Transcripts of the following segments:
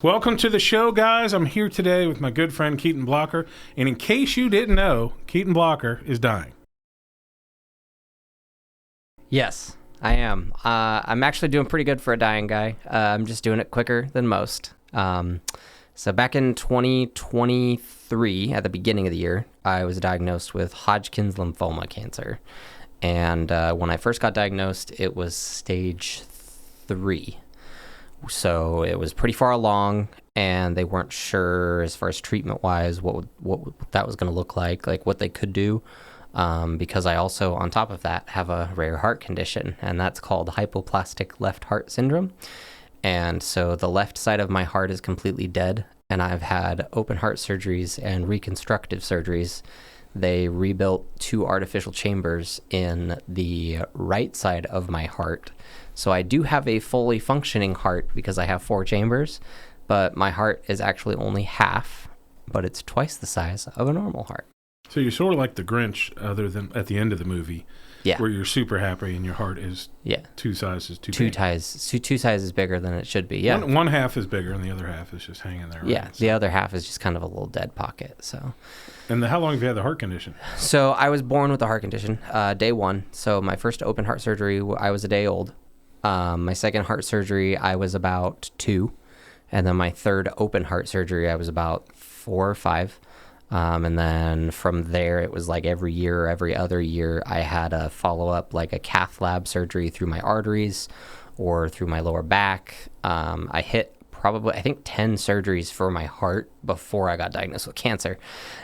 Welcome to the show, guys. I'm here today with my good friend Keyton Blocher. And in case you didn't know, Keyton Blocher is dying. Yes, I am. I'm actually doing pretty good for a dying guy. I'm just doing it quicker than most. So back in 2023, at the beginning of the year, I was diagnosed with Hodgkin's lymphoma cancer. And when I first got diagnosed, it was stage 3. So it was pretty far along, and they weren't sure as far as treatment-wise what that was going to look like what they could do, because I also, on top of that, have a rare heart condition, and that's called hypoplastic left heart syndrome. And so the left side of my heart is completely dead, and I've had open heart surgeries and reconstructive surgeries. They rebuilt 2 artificial chambers in the right side of my heart. So I do have a fully functioning heart because I have 4 chambers, but my heart is actually only half, but it's twice the size of a normal heart. So you're sort of like the Grinch, other than at the end of the movie, where you're super happy and your heart is 2 sizes too big. 2 sizes bigger than it should be. Yeah, one half is bigger and the other half is just hanging there. Right? Yeah, the other half is just kind of a little dead pocket. So. And how long have you had the heart condition? So I was born with the heart condition, day 1. So my first open heart surgery, I was a day old. My second heart surgery, I was about 2. And then my third open heart surgery, I was about 4 or 5. And then from there, it was like every year or every other year, I had a follow-up, like a cath lab surgery through my arteries or through my lower back. I hit probably, I think, 10 surgeries for my heart before I got diagnosed with cancer.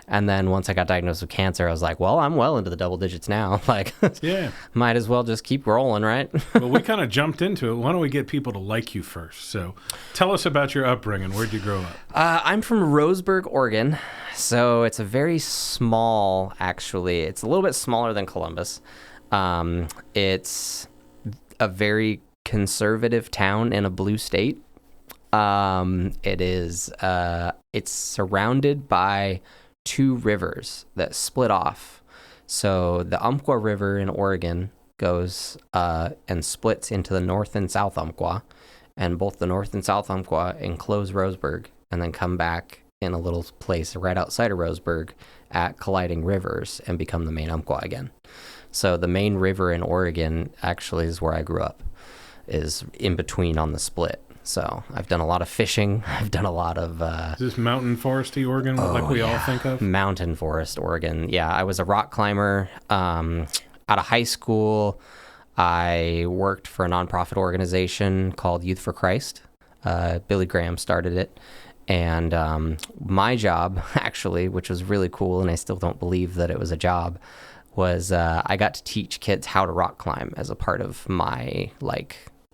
And then once I got diagnosed with cancer, I was like, well, I'm well into the double digits now. Might as well just keep rolling, right? Well, we kind of jumped into it. Why don't we get people to like you first? So tell us about your upbringing. Where'd you grow up? I'm from Roseburg, Oregon. So it's a very small, actually. It's a little bit smaller than Columbus. It's a very conservative town in a blue state. It's surrounded by 2 rivers that split off. So the Umpqua River in Oregon goes and splits into the North and South Umpqua, and both the North and South Umpqua enclose Roseburg and then come back in a little place right outside of Roseburg at colliding rivers and become the main Umpqua again. So the main river in Oregon actually is where I grew up, is in between on the split. So I've done a lot of fishing. I've done a lot of... Is this mountain foresty Oregon like we all think of? Mountain forest Oregon. Yeah, I was a rock climber. Out of high school, I worked for a nonprofit organization called Youth for Christ. Billy Graham started it. And my job, actually, which was really cool, and I still don't believe that it was a job, was I got to teach kids how to rock climb as a part of my,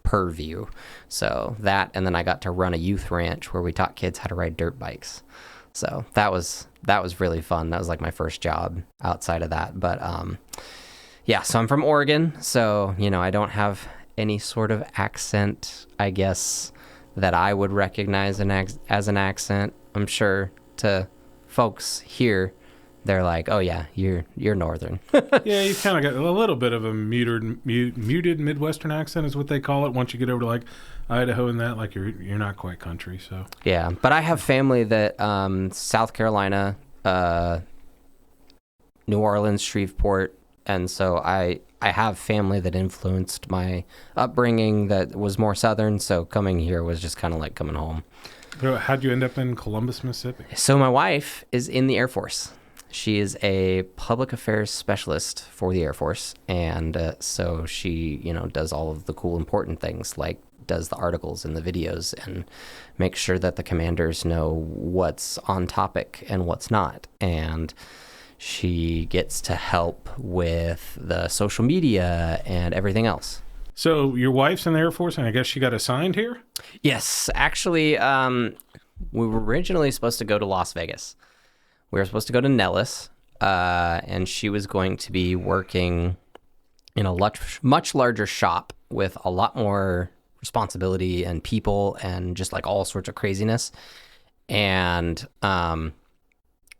purview. So that, and then I got to run a youth ranch where we taught kids how to ride dirt bikes. So that was really fun. That was like my first job outside of that. But so I'm from Oregon. So, I don't have any sort of accent, I guess, that I would recognize as an accent. I'm sure to folks here, they're like, oh yeah, you're northern. Yeah, you kind of got a little bit of a muted Midwestern accent is what they call it. Once you get over to Idaho and that, you're not quite country. So yeah, but I have family that South Carolina, New Orleans, Shreveport, and so I have family that influenced my upbringing that was more southern. So coming here was just kind of like coming home. So how'd you end up in Columbus, Mississippi? So my wife is in the Air Force. She is a public affairs specialist for the Air Force, and so she, does all of the cool, important things, like does the articles and the videos and makes sure that the commanders know what's on topic and what's not. And she gets to help with the social media and everything else. So your wife's in the Air Force, and I guess she got assigned here? Yes. Actually, we were originally supposed to go to Las Vegas. We were supposed to go to Nellis, and she was going to be working in a much larger shop with a lot more responsibility and people and just all sorts of craziness. And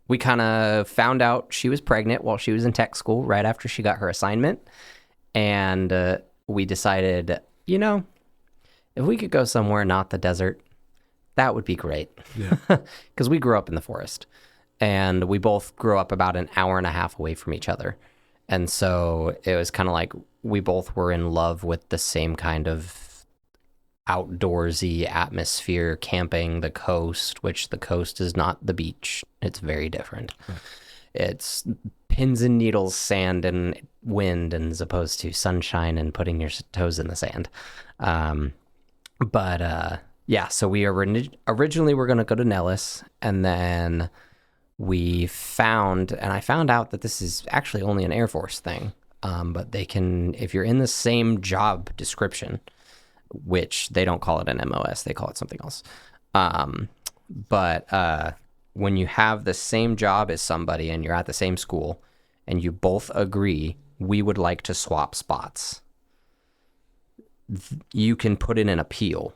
we kind of found out she was pregnant while she was in tech school right after she got her assignment. And we decided, if we could go somewhere not the desert, that would be great. Yeah. Because we grew up in the forest, and we both grew up about an hour and a half away from each other. And so it was kind of like we both were in love with the same kind of outdoorsy atmosphere, camping, the coast, which the coast is not the beach. It's very different. It's pins and needles, sand and wind, and as opposed to sunshine and putting your toes in the sand. Yeah, so we originally were going to go to Nellis, and then I found out that this is actually only an Air Force thing. But they can, if you're in the same job description, which they don't call it an MOS, they call it something else. When you have the same job as somebody and you're at the same school and you both agree, we would like to swap spots, you can put in an appeal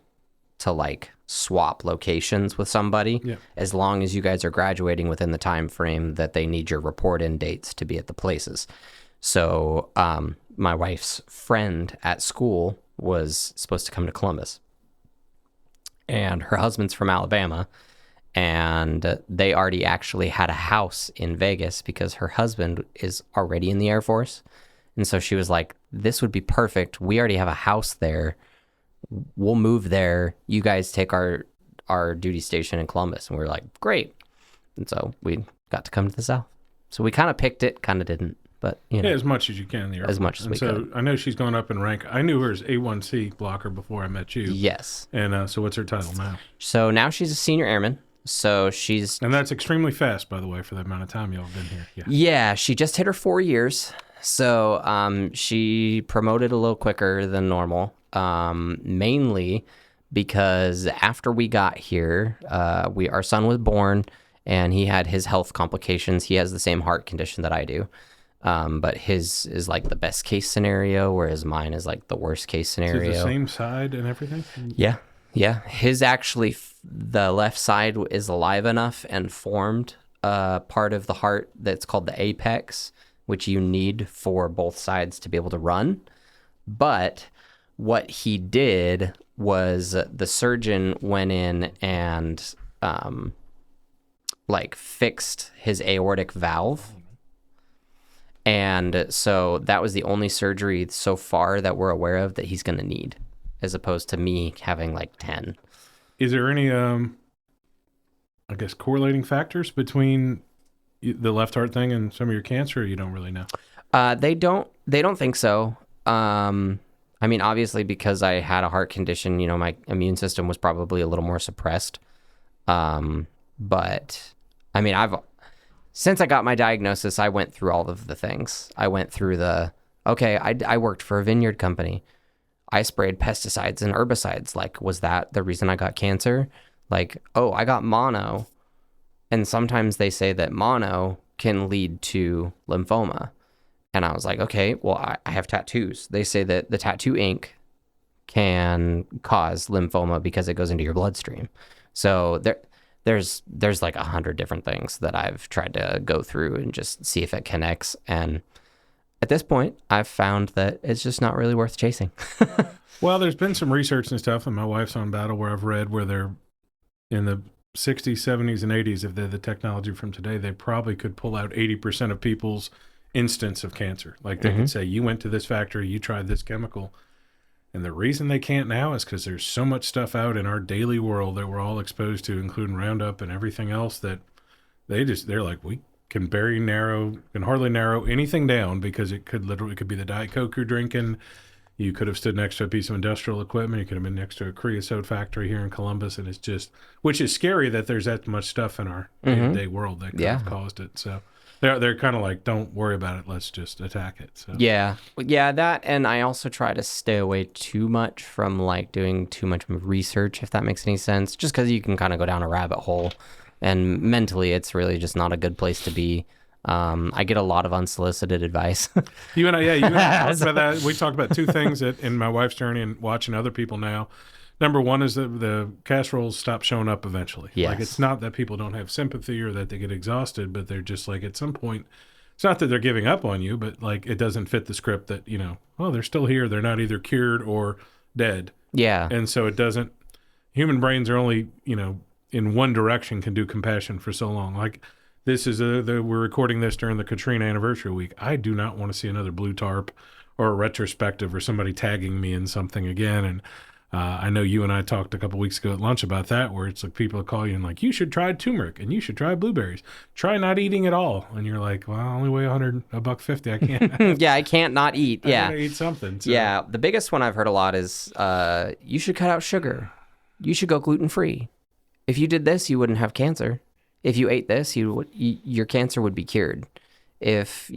to like swap locations with somebody, as long as you guys are graduating within the time frame that they need your report in dates to be at the places. So my wife's friend at school was supposed to come to Columbus, and her husband's from Alabama, and they already actually had a house in Vegas because her husband is already in the Air Force. And so she was like, this would be perfect. We already have a house there. We'll move there. You guys take our duty station in Columbus. And we were like, great. And so we got to come to the South. So we kind of picked it, kind of didn't. But, you know. Yeah, as much as you can in the Air Force. As much as we could. I know she's gone up in rank. I knew her as A1C blocker before I met you. Yes. And so what's her title now? So now she's a senior airman. So she's... And that's extremely fast, by the way, for the amount of time y'all have been here. Yeah, she just hit her 4 years. So she promoted a little quicker than normal, mainly because after we got here, our son was born, and he had his health complications. He has the same heart condition that I do. But his is like the best case scenario, whereas mine is like the worst case scenario. Is it the same side and everything? Yeah. Yeah. His actually, the left side is alive enough and formed part of the heart that's called the apex, which you need for both sides to be able to run. But what he did was the surgeon went in and fixed his aortic valve. And so that was the only surgery so far that we're aware of that he's going to need, as opposed to me having like 10. Is there any, correlating factors between the left heart thing and some of your cancer, or you don't really know? They don't think so. I mean, obviously, because I had a heart condition, my immune system was probably a little more suppressed. But I mean, since I got my diagnosis, I went through all of the things. I went through I worked for a vineyard company. I sprayed pesticides and herbicides. Like, was that the reason I got cancer? Like, oh, I got mono. And sometimes they say that mono can lead to lymphoma. And I was like, okay, well, I have tattoos. They say that the tattoo ink can cause lymphoma because it goes into your bloodstream. So there's like 100 different things that I've tried to go through and just see if it connects. And at this point, I've found that it's just not really worth chasing. Well, there's been some research and stuff, and my wife's on Battle where I've read where they're in the 60s, 70s, and 80s. If they had the technology from today, they probably could pull out 80% of people's instance of cancer. Like they could say, you went to this factory, you tried this chemical. And the reason they can't now is because there's so much stuff out in our daily world that we're all exposed to, including Roundup and everything else, that they're like, we can hardly narrow anything down, because it could be the Diet Coke you're drinking. You could have stood next to a piece of industrial equipment. You could have been next to a creosote factory here in Columbus. And it's just, which is scary that there's that much stuff in our day-to-day world that could have caused it. So they're kind of like, don't worry about it. Let's just attack it. So. Yeah, that. And I also try to stay away too much from like doing too much research, if that makes any sense, just because you can kind of go down a rabbit hole. And mentally, it's really just not a good place to be. I get a lot of unsolicited advice. You and I talked about that. We talked about two things in my wife's journey and watching other people now. Number one is that the casseroles stop showing up eventually. Yes. Like, it's not that people don't have sympathy or that they get exhausted, but they're just like, at some point, it's not that they're giving up on you, but like, it doesn't fit the script that, they're still here. They're not either cured or dead. Yeah. And so it doesn't, human brains are only, in one direction can do compassion for so long. Like this is we're recording this during the Katrina anniversary week. I do not want to see another blue tarp or a retrospective or somebody tagging me in something again. And I know you and I talked a couple weeks ago at lunch about that, where it's like people call you and like, you should try turmeric and you should try blueberries. Try not eating at all. And you're like, well, I only weigh $100, $150. I can't. Yeah, I can't not eat. I Yeah. gotta eat something. So. Yeah. The biggest one I've heard a lot is you should cut out sugar. You should go gluten-free. If you did this, you wouldn't have cancer. If you ate this, your cancer would be cured. If,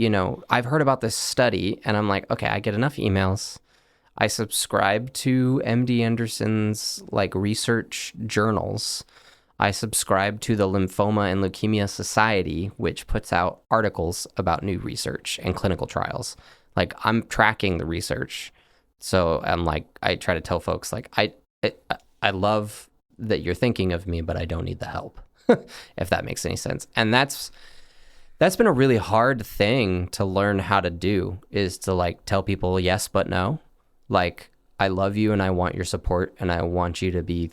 I've heard about this study and I'm like, okay, I get enough emails. I subscribe to MD Anderson's research journals. I subscribe to the Lymphoma and Leukemia Society, which puts out articles about new research and clinical trials. I'm tracking the research. So I'm I try to tell folks I love that you're thinking of me, but I don't need the help, if that makes any sense. And that's been a really hard thing to learn how to do, is to tell people yes, but no. I love you and I want your support and I want you to be,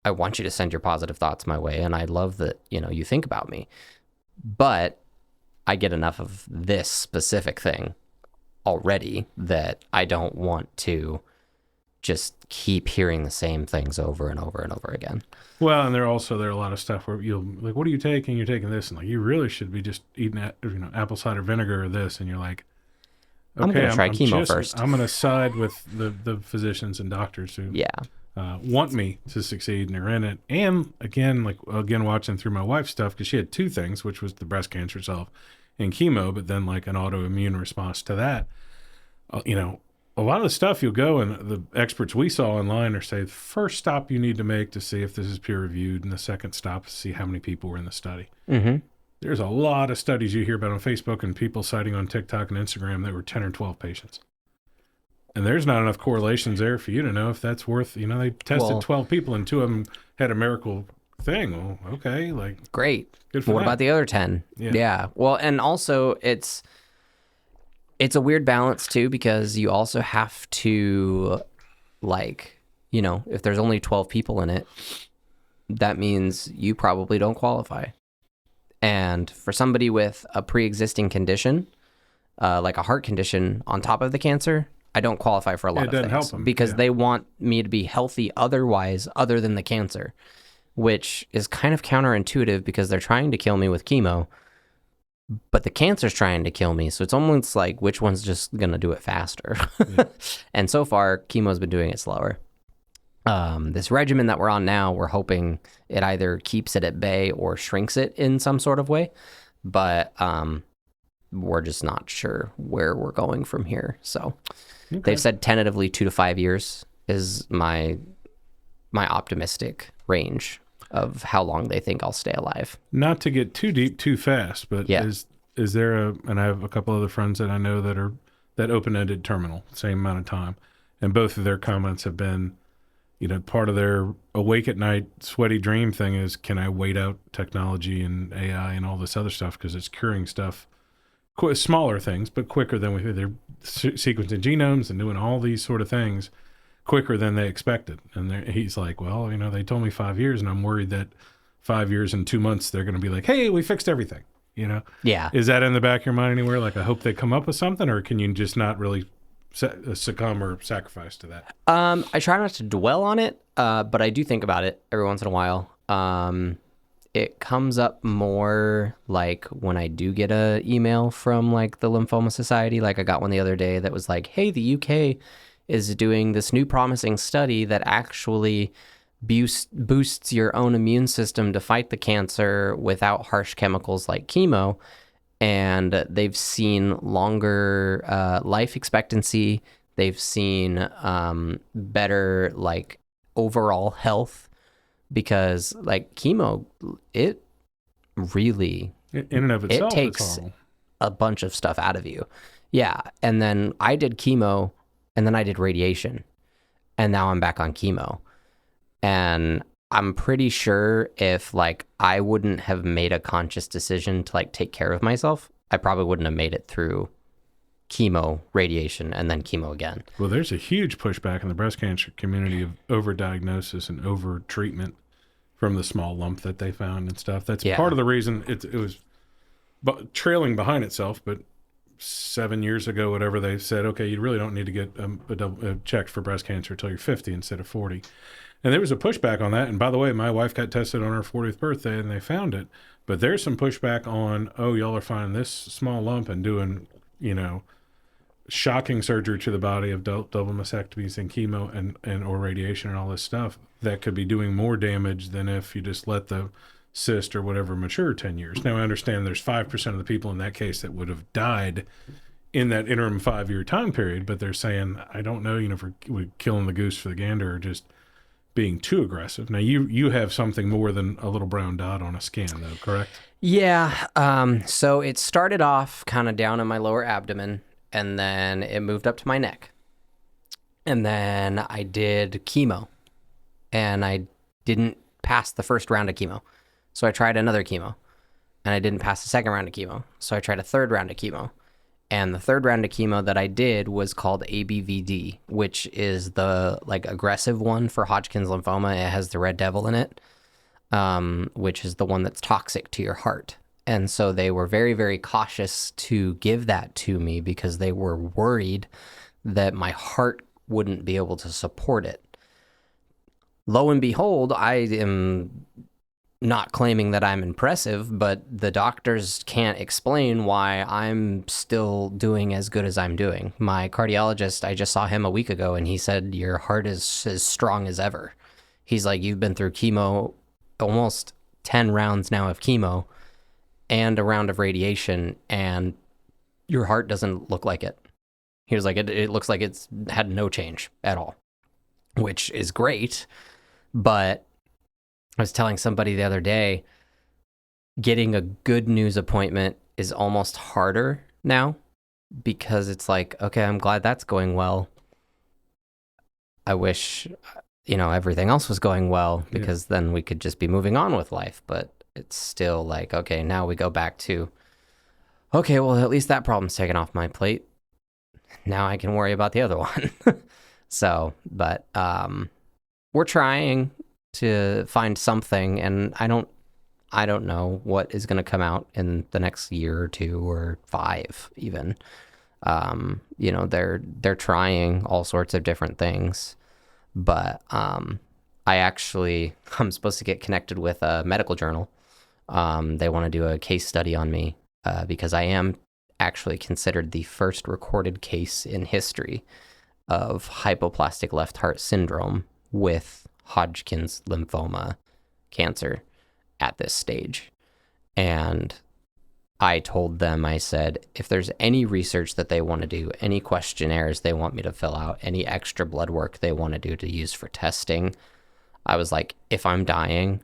I want you to send your positive thoughts my way. And I love that, you think about me, but I get enough of this specific thing already that I don't want to just keep hearing the same things over and over and over again. Well, and there are a lot of stuff where you'll what are you taking? You're taking this, and you really should be just eating apple cider vinegar or this, and you're like, okay, I'm gonna try chemo first. I'm gonna side with the physicians and doctors who want me to succeed and are in it. And again, watching through my wife's stuff, because she had two things, which was the breast cancer itself and chemo, but then an autoimmune response to that. A lot of the stuff you'll go and the experts we saw online are say the first stop you need to make to see if this is peer reviewed, and the second stop is see how many people were in the study. Mm-hmm. There's a lot of studies you hear about on Facebook and people citing on TikTok and Instagram that were 10 or 12 patients. And there's not enough correlations there for you to know if that's worth, they tested 12 people and 2 of them had a miracle thing. Well, okay, great. Good for what them. About the other 10? Yeah. Well, and also it's a weird balance too, because you also have to if there's only 12 people in it, that means you probably don't qualify. And for somebody with a pre-existing condition, like a heart condition on top of the cancer, I don't qualify for a lot of things. It doesn't help them. Because they want me to be healthy otherwise, other than the cancer, which is kind of counterintuitive because they're trying to kill me with chemo, but the cancer's trying to kill me. So it's almost like which one's just going to do it faster. Yeah. And so far, chemo's been doing it slower. This regimen that we're on now, we're hoping it either keeps it at bay or shrinks it in some sort of way. But we're just not sure where we're going from here. So they've said tentatively 2 to 5 years is my optimistic range of how long they think I'll stay alive. Not to get too deep too fast, but is there and I have a couple other friends that I know that open-ended terminal, same amount of time. And both of their comments have been, part of their awake at night sweaty dream thing is, can I wait out technology and AI and all this other stuff? Because it's curing stuff, smaller things, but quicker than they're sequencing genomes and doing all these sort of things quicker than they expected. And he's like, well, they told me 5 years, and I'm worried that 5 years and 2 months, they're going to be like, hey, we fixed everything, Yeah. Is that in the back of your mind anywhere? I hope they come up with something, or can you just not really succumb or sacrifice to that? I try not to dwell on it, but I do think about it every once in a while. It comes up more when I do get a email from the Lymphoma Society. I got one the other day that was like, hey, the UK is doing this new promising study that actually boosts your own immune system to fight the cancer without harsh chemicals like chemo. And they've seen longer life expectancy. They've seen better overall health, because chemo, it really in and of itself, it takes a bunch of stuff out of you. Yeah. And then I did chemo, and then I did radiation, and now I'm back on chemo. And I'm pretty sure if I wouldn't have made a conscious decision to take care of myself, I probably wouldn't have made it through chemo, radiation, and then chemo again. Well, there's a huge pushback in the breast cancer community of overdiagnosis and overtreatment from the small lump that they found and stuff. That's part of the reason it was trailing behind itself. But 7 years ago, whatever, they said, okay, you really don't need to get checked for breast cancer until you're 50 instead of 40. And there was a pushback on that. And by the way, my wife got tested on her 40th birthday and they found it. But there's some pushback on, oh, y'all are finding this small lump and doing, shocking surgery to the body of double mastectomies and chemo and or radiation and all this stuff that could be doing more damage than if you just let the cyst or whatever mature 10 years. Now, I understand there's 5% of the people in that case that would have died in that interim 5-year time period, but they're saying, I don't know, if we're killing the goose for the gander or just being too aggressive. Now, you have something more than a little brown dot on a scan, though, correct? Yeah. So it started off kind of down in my lower abdomen, and then it moved up to my neck. And then I did chemo, and I didn't pass the first round of chemo. So I tried another chemo, and I didn't pass the second round of chemo. So I tried a third round of chemo. And the third round of chemo that I did was called ABVD, which is the aggressive one for Hodgkin's lymphoma. It has the red devil in it, which is the one that's toxic to your heart. And so they were very, very cautious to give that to me because they were worried that my heart wouldn't be able to support it. Lo and behold, I am not claiming that I'm impressive, but the doctors can't explain why I'm still doing as good as I'm doing. My cardiologist, I just saw him a week ago, and he said, your heart is as strong as ever. He's like, you've been through chemo, almost 10 rounds now of chemo and a round of radiation, and your heart doesn't look like it. He was like, it looks like it's had no change at all, which is great. But I was telling somebody the other day, getting a good news appointment is almost harder now because it's like, okay, I'm glad that's going well. I wish, everything else was going well because then we could just be moving on with life. But it's still like, okay, now we go back to, okay, well, at least that problem's taken off my plate. Now I can worry about the other one. So, but we're trying to find something, and I don't know what is going to come out in the next year or 2 or 5 even. They're trying all sorts of different things, but I'm supposed to get connected with a medical journal. They want to do a case study on me because I am actually considered the first recorded case in history of hypoplastic left heart syndrome with Hodgkin's lymphoma cancer at this stage. And I told them, I said, if there's any research that they want to do, any questionnaires they want me to fill out, any extra blood work they want to do to use for testing, I was like, if I'm dying,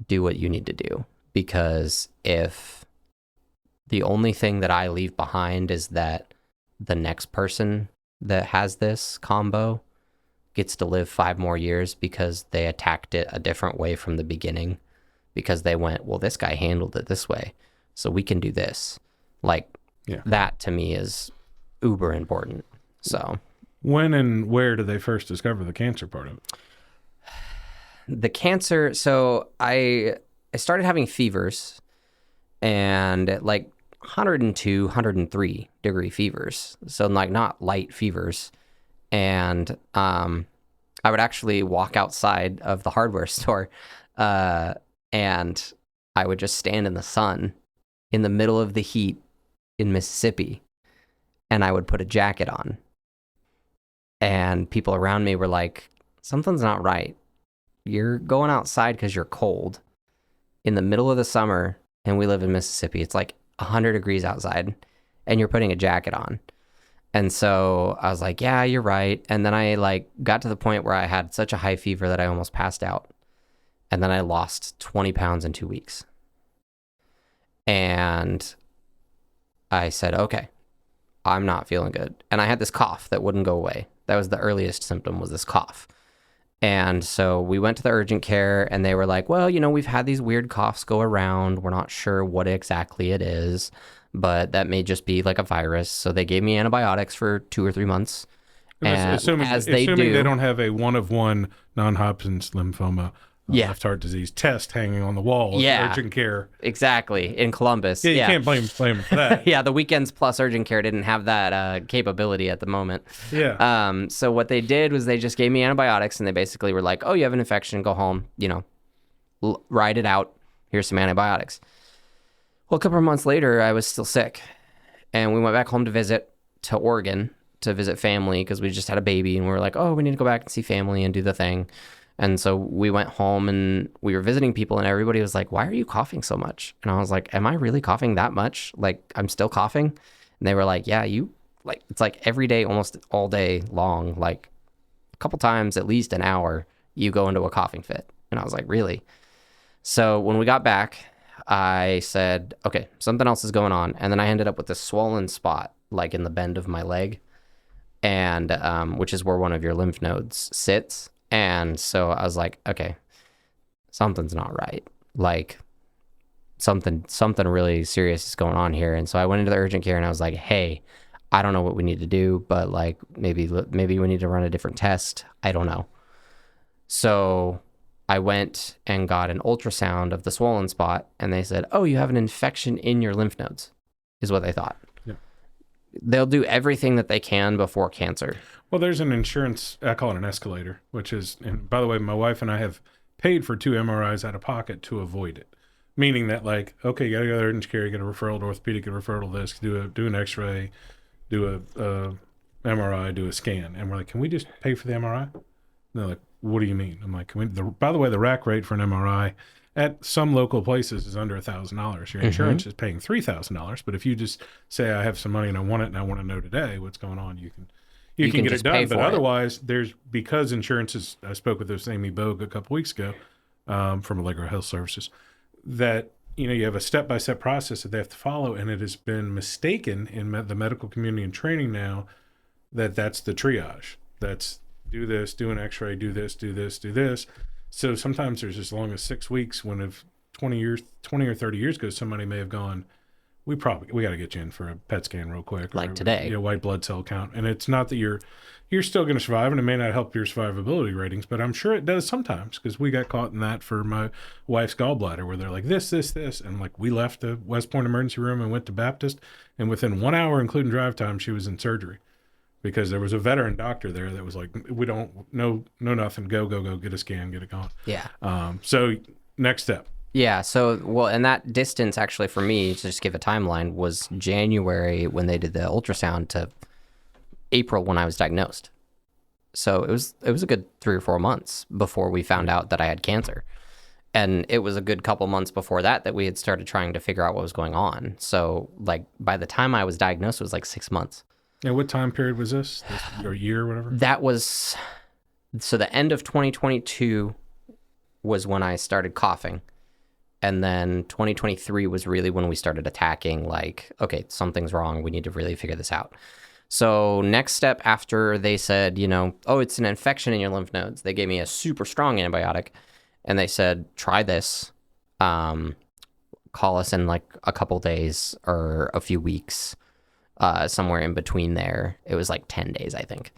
do what you need to do. Because if the only thing that I leave behind is that the next person that has this combo gets to live 5 more years because they attacked it a different way from the beginning, because they went, well, this guy handled it this way, so we can do this. That to me is uber important. So when and where did they first discover the cancer part of it? The cancer, so I started having fevers, and at 102, 103 degree fevers. So not light fevers. And I would actually walk outside of the hardware store and I would just stand in the sun in the middle of the heat in Mississippi, and I would put a jacket on. And people around me were like, something's not right. You're going outside because you're cold in the middle of the summer, and we live in Mississippi. It's 100 degrees outside, and you're putting a jacket on. And so I was like, yeah, you're right. And then I got to the point where I had such a high fever that I almost passed out. And then I lost 20 pounds in 2 weeks. And I said, okay, I'm not feeling good. And I had this cough that wouldn't go away. That was the earliest symptom, was this cough. And so we went to the urgent care, and they were like, well, we've had these weird coughs go around. We're not sure what exactly it is, but that may just be like a virus. So they gave me antibiotics for 2 or 3 months. And Assuming as they do, don't have a 1 of 1 non-Hodgkin's lymphoma yeah, left heart disease test hanging on the wall of yeah, urgent care. exactly, in Columbus. Yeah, you Yeah. can't blame them for that. Yeah, the Weekends Plus urgent care didn't have that capability at the moment. Yeah. So what they did was they just gave me antibiotics, and they basically were like, "Oh, you have an infection. Go home. Ride it out. Here's some antibiotics." Well, a couple of months later, I was still sick, and we went back home to Oregon to visit family because we just had a baby, and we were like, "Oh, we need to go back and see family and do the thing." And so we went home and we were visiting people, and everybody was like, "Why are you coughing so much?" And I was like, "Am I really coughing that much? Like, I'm still coughing?" And they were like, "Yeah, it's like every day, almost all day long, like a couple times, at least an hour, you go into a coughing fit." And I was like, "Really?" So when we got back, I said, "Okay, something else is going on." And then I ended up with this swollen spot, like in the bend of my leg, and which is where one of your lymph nodes sits. And so I was like, okay, something's not right. Like something really serious is going on here. And so I went into the urgent care and I was like, "Hey, I don't know what we need to do, but like maybe we need to run a different test. I don't know." So I went and got an ultrasound of the swollen spot, and they said, "Oh, you have an infection in your lymph nodes," is what they thought. Yeah. They'll do everything that they can before cancer. Well, there's an insurance, I call it an escalator, which is, and by the way, my wife and I have paid for 2 MRIs out of pocket to avoid it. Meaning that, like, okay, you got to go to urgent care, you get a referral to orthopedic, a referral to this, do an X-ray, do a MRI, do a scan, and we're like, "Can we just pay for the MRI?" And they're like, "What do you mean?" I'm like, by the way, the rack rate for an MRI at some local places is under $1,000. Your insurance is paying $3,000, but if you just say, "I have some money and I want it and I want to know today what's going on," you can get it done. But otherwise, because insurance is, I spoke with this Amy Bogue a couple weeks ago from Allegro Health Services, that you have a step-by-step process that they have to follow, and it has been mistaken in the medical community and training now that that's the triage. That's do this, do an X-ray, do this, do this, do this. So sometimes there's as long as 6 weeks when if 20 or 30 years ago, somebody may have gone, we got to get you in for a PET scan real quick. Like today. White blood cell count. And it's not that you're still going to survive, and it may not help your survivability ratings, but I'm sure it does sometimes, because we got caught in that for my wife's gallbladder, where they're like, this. And like, we left the West Point emergency room and went to Baptist, and within 1 hour, including drive time, she was in surgery. Because there was a veteran doctor there that was like, "We don't know nothing. Go, get a scan, get it gone." Yeah. So next step. Yeah. So, well, and that distance actually for me, to just give a timeline, was January when they did the ultrasound to April when I was diagnosed. So it was a good 3 or 4 months before we found out that I had cancer. And it was a good couple months before that we had started trying to figure out what was going on. So like by the time I was diagnosed, it was like 6 months. Yeah, what time period was this? Or year or whatever? That was, so the end of 2022 was when I started coughing. And then 2023 was really when we started attacking, like, okay, something's wrong. We need to really figure this out. So next step after they said, "Oh, it's an infection in your lymph nodes," they gave me a super strong antibiotic. And they said, "Try this. Call us in like a couple days or a few weeks." Somewhere in between there. It was like 10 days, I think.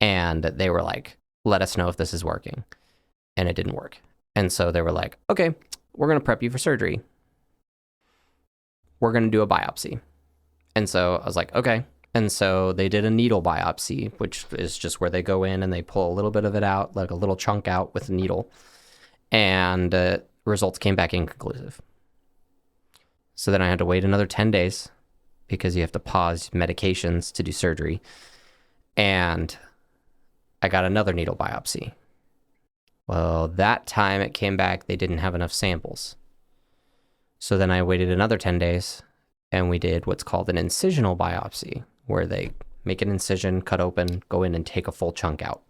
And they were like, "Let us know if this is working." And it didn't work. And so they were like, "Okay, we're going to prep you for surgery. We're going to do a biopsy." And so I was like, okay. And so they did a needle biopsy, which is just where they go in and they pull a little bit of it out, like a little chunk out with a needle. And results came back inconclusive. So then I had to wait another 10 days because you have to pause medications to do surgery. And I got another needle biopsy. Well, that time it came back, they didn't have enough samples. So then I waited another 10 days and we did what's called an incisional biopsy, where they make an incision, cut open, go in and take a full chunk out.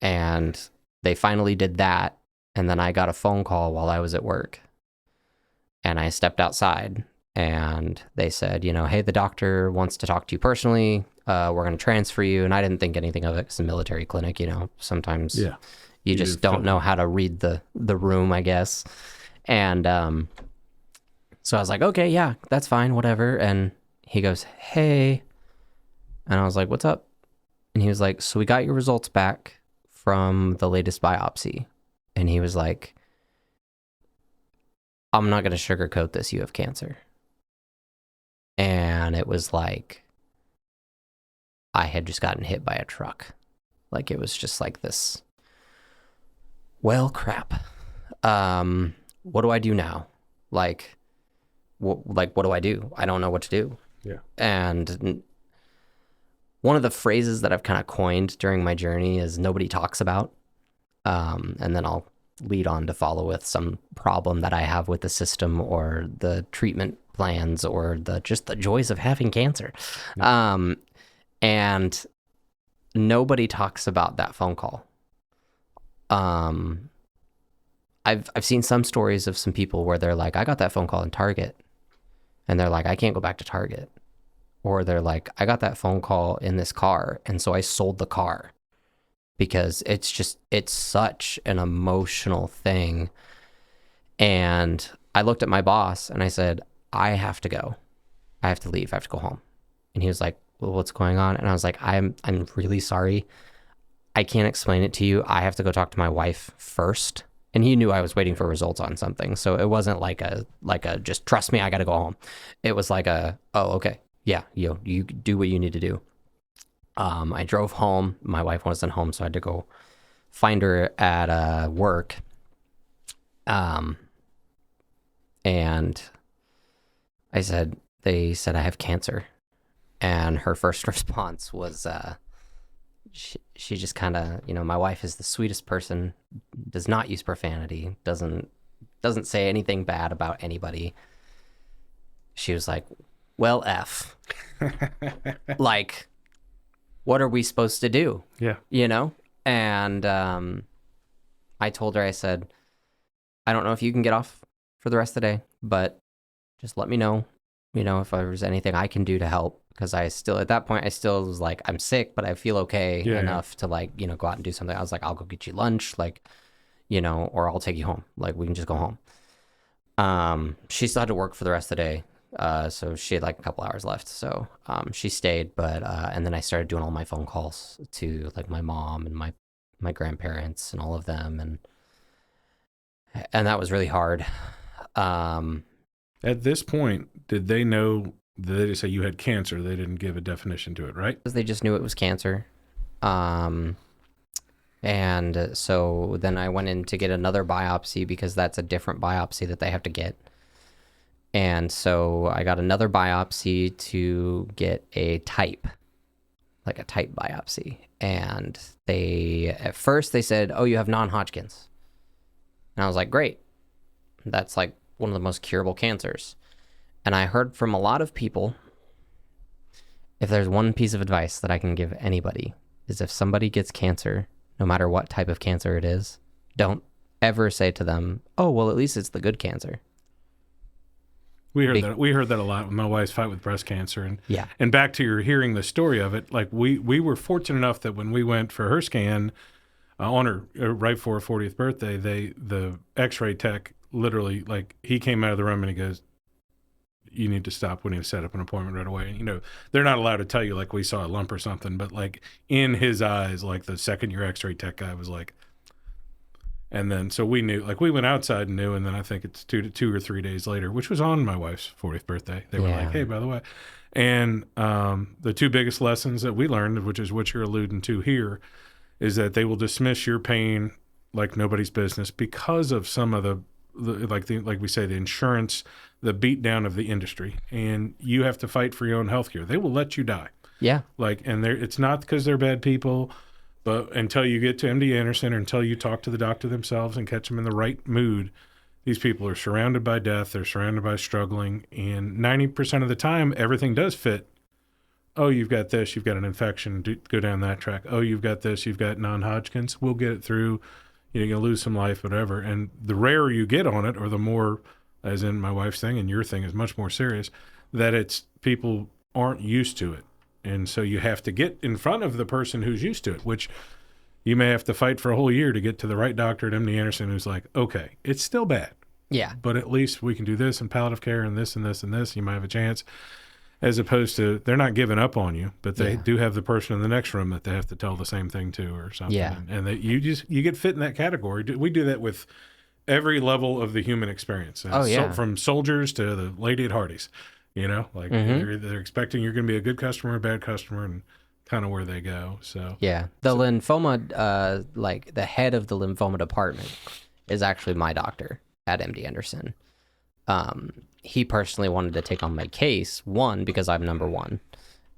And they finally did that. And then I got a phone call while I was at work. And I stepped outside and they said, "Hey, the doctor wants to talk to you personally. We're going to transfer you." And I didn't think anything of it. It's a military clinic, sometimes you just don't know how to read the room, I guess. And So I was like, okay, yeah, that's fine, whatever. And he goes, hey. And I was like, what's up? And he was like, so we got your results back from the latest biopsy. And he was like, I'm not going to sugarcoat this. You have cancer. And it was like, I had just gotten hit by a truck. Like, it was just like this. Well, crap. What do I do now? Like, what do I do? I don't know what to do. Yeah. And one of the phrases that I've kind of coined during my journey is nobody talks about. And then I'll lead on to follow with some problem that I have with the system or the treatment plans or just the joys of having cancer. Yeah. And nobody talks about that phone call. I've seen some stories of some people where they're like, I got that phone call in Target, and they're like, I can't go back to Target. Or they're like, I got that phone call in this car, and so I sold the car, because it's such an emotional thing. And I looked at my boss and I said, I have to go. I have to leave. I have to go home. And he was like, well, what's going on? And I was like, I'm really sorry. I can't explain it to you. I have to go talk to my wife first. And he knew I was waiting for results on something. So it wasn't like a just trust me, I got to go home. It was like oh, okay. Yeah, you do what you need to do. I drove home. My wife wasn't home, so I had to go find her at work. And they said I have cancer. And her first response was, she just kind of, my wife is the sweetest person, does not use profanity, doesn't say anything bad about anybody. She was like, well, F. Like, what are we supposed to do? Yeah. And I told her, I said, I don't know if you can get off for the rest of the day, but just let me know, if there's anything I can do to help. Because at that point, I still was like, I'm sick, but I feel okay enough to go out and do something. I was like, I'll go get you lunch, or I'll take you home. Like, we can just go home. She still had to work for the rest of the day. So she had like a couple hours left. So she stayed, but and then I started doing all my phone calls to like my mom and my grandparents and all of them, and that was really hard. At this point, did they know? Did they just say you had cancer? They didn't give a definition to it, right? They just knew it was cancer. And so then I went in to get another biopsy, because that's a different biopsy that they have to get. And so I got another biopsy to get a type biopsy. And at first they said, oh, you have non-Hodgkin's. And I was like, great. That's like one of the most curable cancers. And I heard from a lot of people, if there's one piece of advice that I can give anybody, is if somebody gets cancer, no matter what type of cancer it is, don't ever say to them, oh, well, at least it's the good cancer. We heard that a lot with my wife's fight with breast cancer. And yeah. And back to your hearing the story of it, like we were fortunate enough that when we went for her scan on her right for her 40th birthday, the x-ray tech literally, like, he came out of the room and he goes, you need to stop. We need to set up an appointment right away. And, they're not allowed to tell you like we saw a lump or something, but like in his eyes, like the second year x-ray tech guy was like, and then, so we knew, like we went outside and knew, and then I think it's 2 or 3 days later, which was on my wife's 40th birthday. They were like, hey, by the way. And the two biggest lessons that we learned, which is what you're alluding to here, is that they will dismiss your pain like nobody's business because of some of the like we say, the insurance, the beat down of the industry, and you have to fight for your own health care. They will let you die. Yeah. And it's not because they're bad people, but until you get to MD Anderson or until you talk to the doctor themselves and catch them in the right mood, these people are surrounded by death. They're surrounded by struggling. And 90% of the time, everything does fit. Oh, you've got this. You've got an infection. Go down that track. Oh, you've got this. You've got non-Hodgkin's. We'll get it through. You're going to lose some life, whatever. And the rarer you get on it, or the more, as in my wife's thing and your thing is much more serious, that it's people aren't used to it. And so you have to get in front of the person who's used to it, which you may have to fight for a whole year to get to the right doctor at MD Anderson who's like, okay, it's still bad. Yeah. but at least we can do this and palliative care and this and this and this. You might have a chance. As opposed to, they're not giving up on you, but they do have the person in the next room that they have to tell the same thing to or something. Yeah. And that you get fit in that category. We do that with every level of the human experience. Oh, yeah. From soldiers to the lady at Hardee's, like they're expecting you're going to be a good customer, a bad customer, and kind of where they go. So yeah, the lymphoma, like the head of the lymphoma department is actually my doctor at MD Anderson. He personally wanted to take on my case, one, because I'm number one.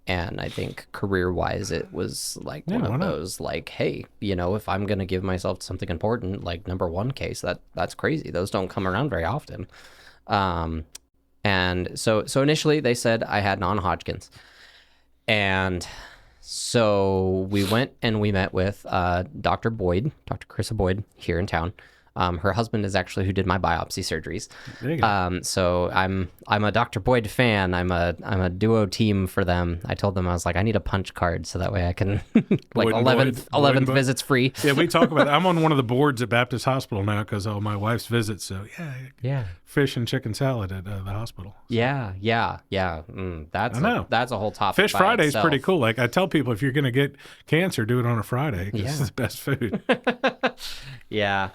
And I think career-wise, it was like one of those, like, hey, if I'm going to give myself something important, like number one case, that's crazy. Those don't come around very often. And so initially they said I had non-Hodgkin's. And so we went and we met with Dr. Carissa Boyd here in town. Her husband is actually who did my biopsy surgeries. There you go. So I'm a Dr. Boyd fan. I'm a duo team for them. I told them, I was like, I need a punch card so that way I can like 11th visits free. Yeah, we talk about it. I'm on one of the boards at Baptist Hospital now because of my wife's visits. So yeah, fish and chicken salad at the hospital. So. Yeah. That's a whole topic. Fish Friday is pretty cool. Like I tell people, if you're going to get cancer, do it on a Friday because it's the best food. Yeah.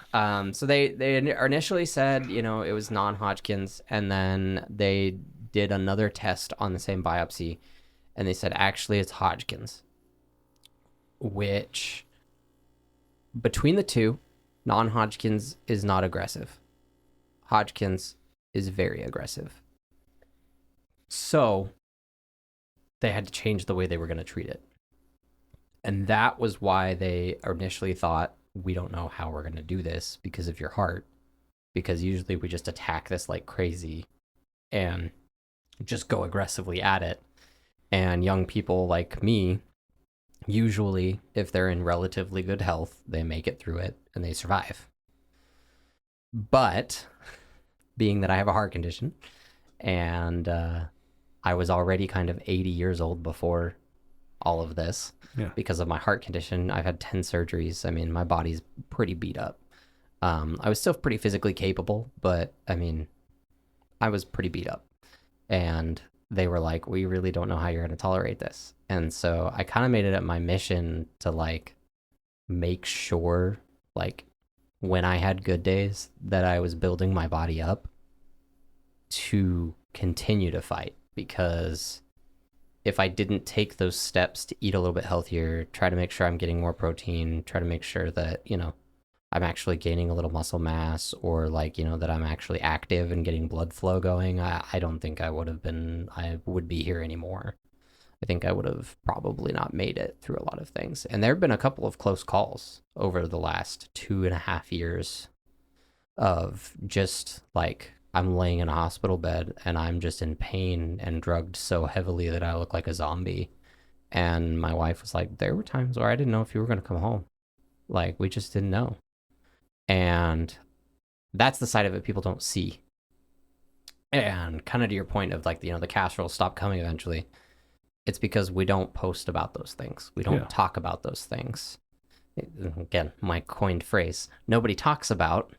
So they initially said, it was non-Hodgkin's, and then they did another test on the same biopsy, and they said, actually, it's Hodgkin's, which between the two, non-Hodgkin's is not aggressive. Hodgkin's is very aggressive. So they had to change the way they were going to treat it. And that was why they initially thought, we don't know how we're going to do this because of your heart, because usually we just attack this like crazy and just go aggressively at it. And young people like me, usually if they're in relatively good health, they make it through it and they survive. But being that I have a heart condition and I was already kind of 80 years old before all of this, because of my heart condition. I've had 10 surgeries. I mean, my body's pretty beat up. I was still pretty physically capable, but I mean, I was pretty beat up. And they were like, we really don't know how you're going to tolerate this. And so I kind of made it my mission to like make sure, like when I had good days, that I was building my body up to continue to fight. Because if I didn't take those steps to eat a little bit healthier, try to make sure I'm getting more protein, try to make sure that, I'm actually gaining a little muscle mass, or like, that I'm actually active and getting blood flow going, I don't think I would be here anymore. I think I would have probably not made it through a lot of things. And there have been a couple of close calls over the last 2.5 years of just like, I'm laying in a hospital bed and I'm just in pain and drugged so heavily that I look like a zombie. And my wife was like, there were times where I didn't know if you were going to come home. Like, we just didn't know. And that's the side of it people don't see. And kind of to your point of like, the casserole stopped coming eventually. It's because we don't post about those things. We don't talk about those things. Again, my coined phrase, nobody talks about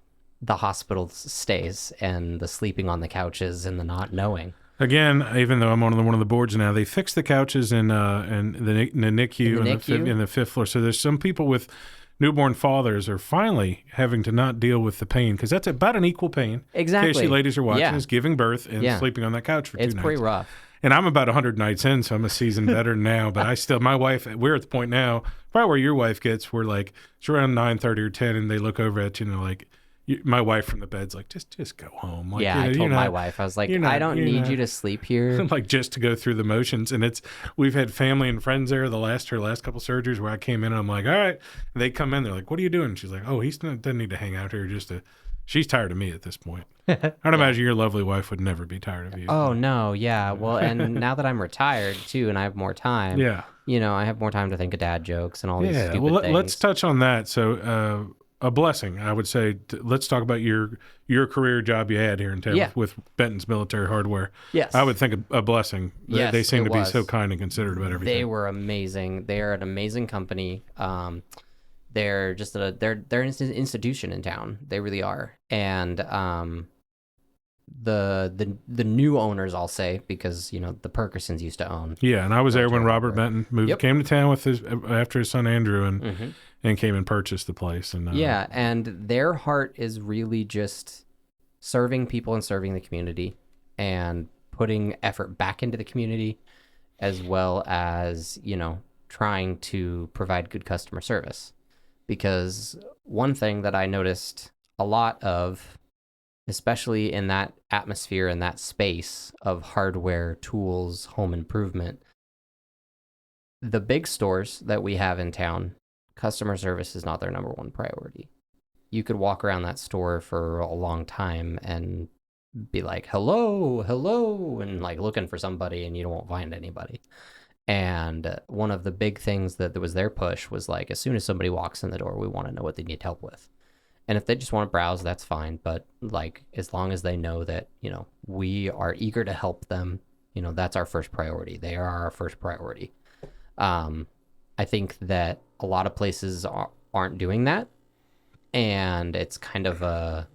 the hospital stays and the sleeping on the couches and the not knowing. Again, even though I'm on one of the boards now, they fixed the couches in the NICU in the fifth floor. So there's some people with newborn fathers are finally having to not deal with the pain, because that's about an equal pain. Exactly. In case you ladies are watching, is giving birth and sleeping on that couch for 2 nights. It's pretty rough. And I'm about 100 nights in, so I'm a seasoned veteran now. But I still, my wife, we're at the point now, probably where your wife gets, where like it's around 9:30 or 10, and they look over at you and they're like, my wife from the bed's like, just go home. Like, I told my wife, I was like, I don't need you to sleep here. Like, just to go through the motions. And we've had family and friends there her last couple surgeries where I came in and I'm like, all right. And they come in, they're like, what are you doing? And she's like, oh, doesn't need to hang out here she's tired of me at this point. I'd imagine your lovely wife would never be tired of you. Oh, no. Yeah. Well, and now that I'm retired too, and I have more time. Yeah. I have more time to think of dad jokes and all these stupid things. Let's touch on that. So, a blessing, I would say. Let's talk about your career job you had here in town with Benton's Military Hardware. Yes. I would think a blessing. Yes, they seem to be so kind and considerate about everything. They were amazing. They are an amazing company. They're just they're an institution in town. They really are. And the new owners, I'll say, because the Perkersons used to own. Yeah, and I was there when Realtor Robert everywhere. Benton moved, Yep. came to town with after his son Andrew, and Hmm. came and purchased the place. And Yeah, and their heart is really just serving people and serving the community and putting effort back into the community, as well as trying to provide good customer service. Because one thing that I noticed a lot of, especially in that atmosphere and that space of hardware, tools, home improvement, the big stores that we have in town, customer service is not their number one priority. You could walk around that store for a long time and be like, hello, hello, and like looking for somebody, and you won't find anybody. And one of the big things that was their push was like, as soon as somebody walks in the door, we want to know what they need help with. And if they just want to browse, that's fine. But like, as long as they know that, we are eager to help them, that's our first priority. They are our first priority. I think that a lot of places aren't doing that. And it's kind of a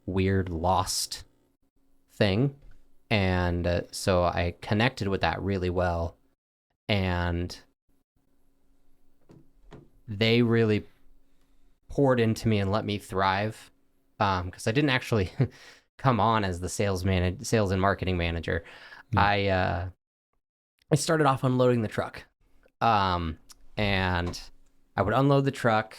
weird, lost thing. And so I connected with that really well. And they really poured into me and let me thrive, because I didn't actually come on as the sales and marketing manager. I started off unloading the truck, and I would unload the truck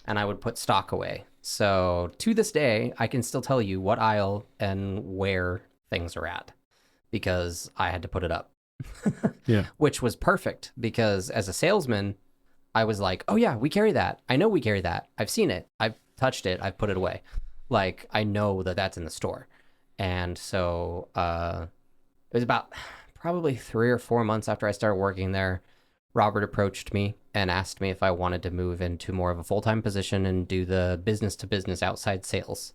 and I would put stock away. So to this day, I can still tell you what aisle and where things are at, because I had to put it up. Yeah. Which was perfect, because as a salesman, I was like, oh yeah, we carry that. I know we carry that. I've seen it. I've touched it. I've put it away. Like, I know that that's in the store. And so it was about probably 3 or 4 months after I started working there, Robert approached me and asked me if I wanted to move into more of a full-time position and do the business-to-business outside sales.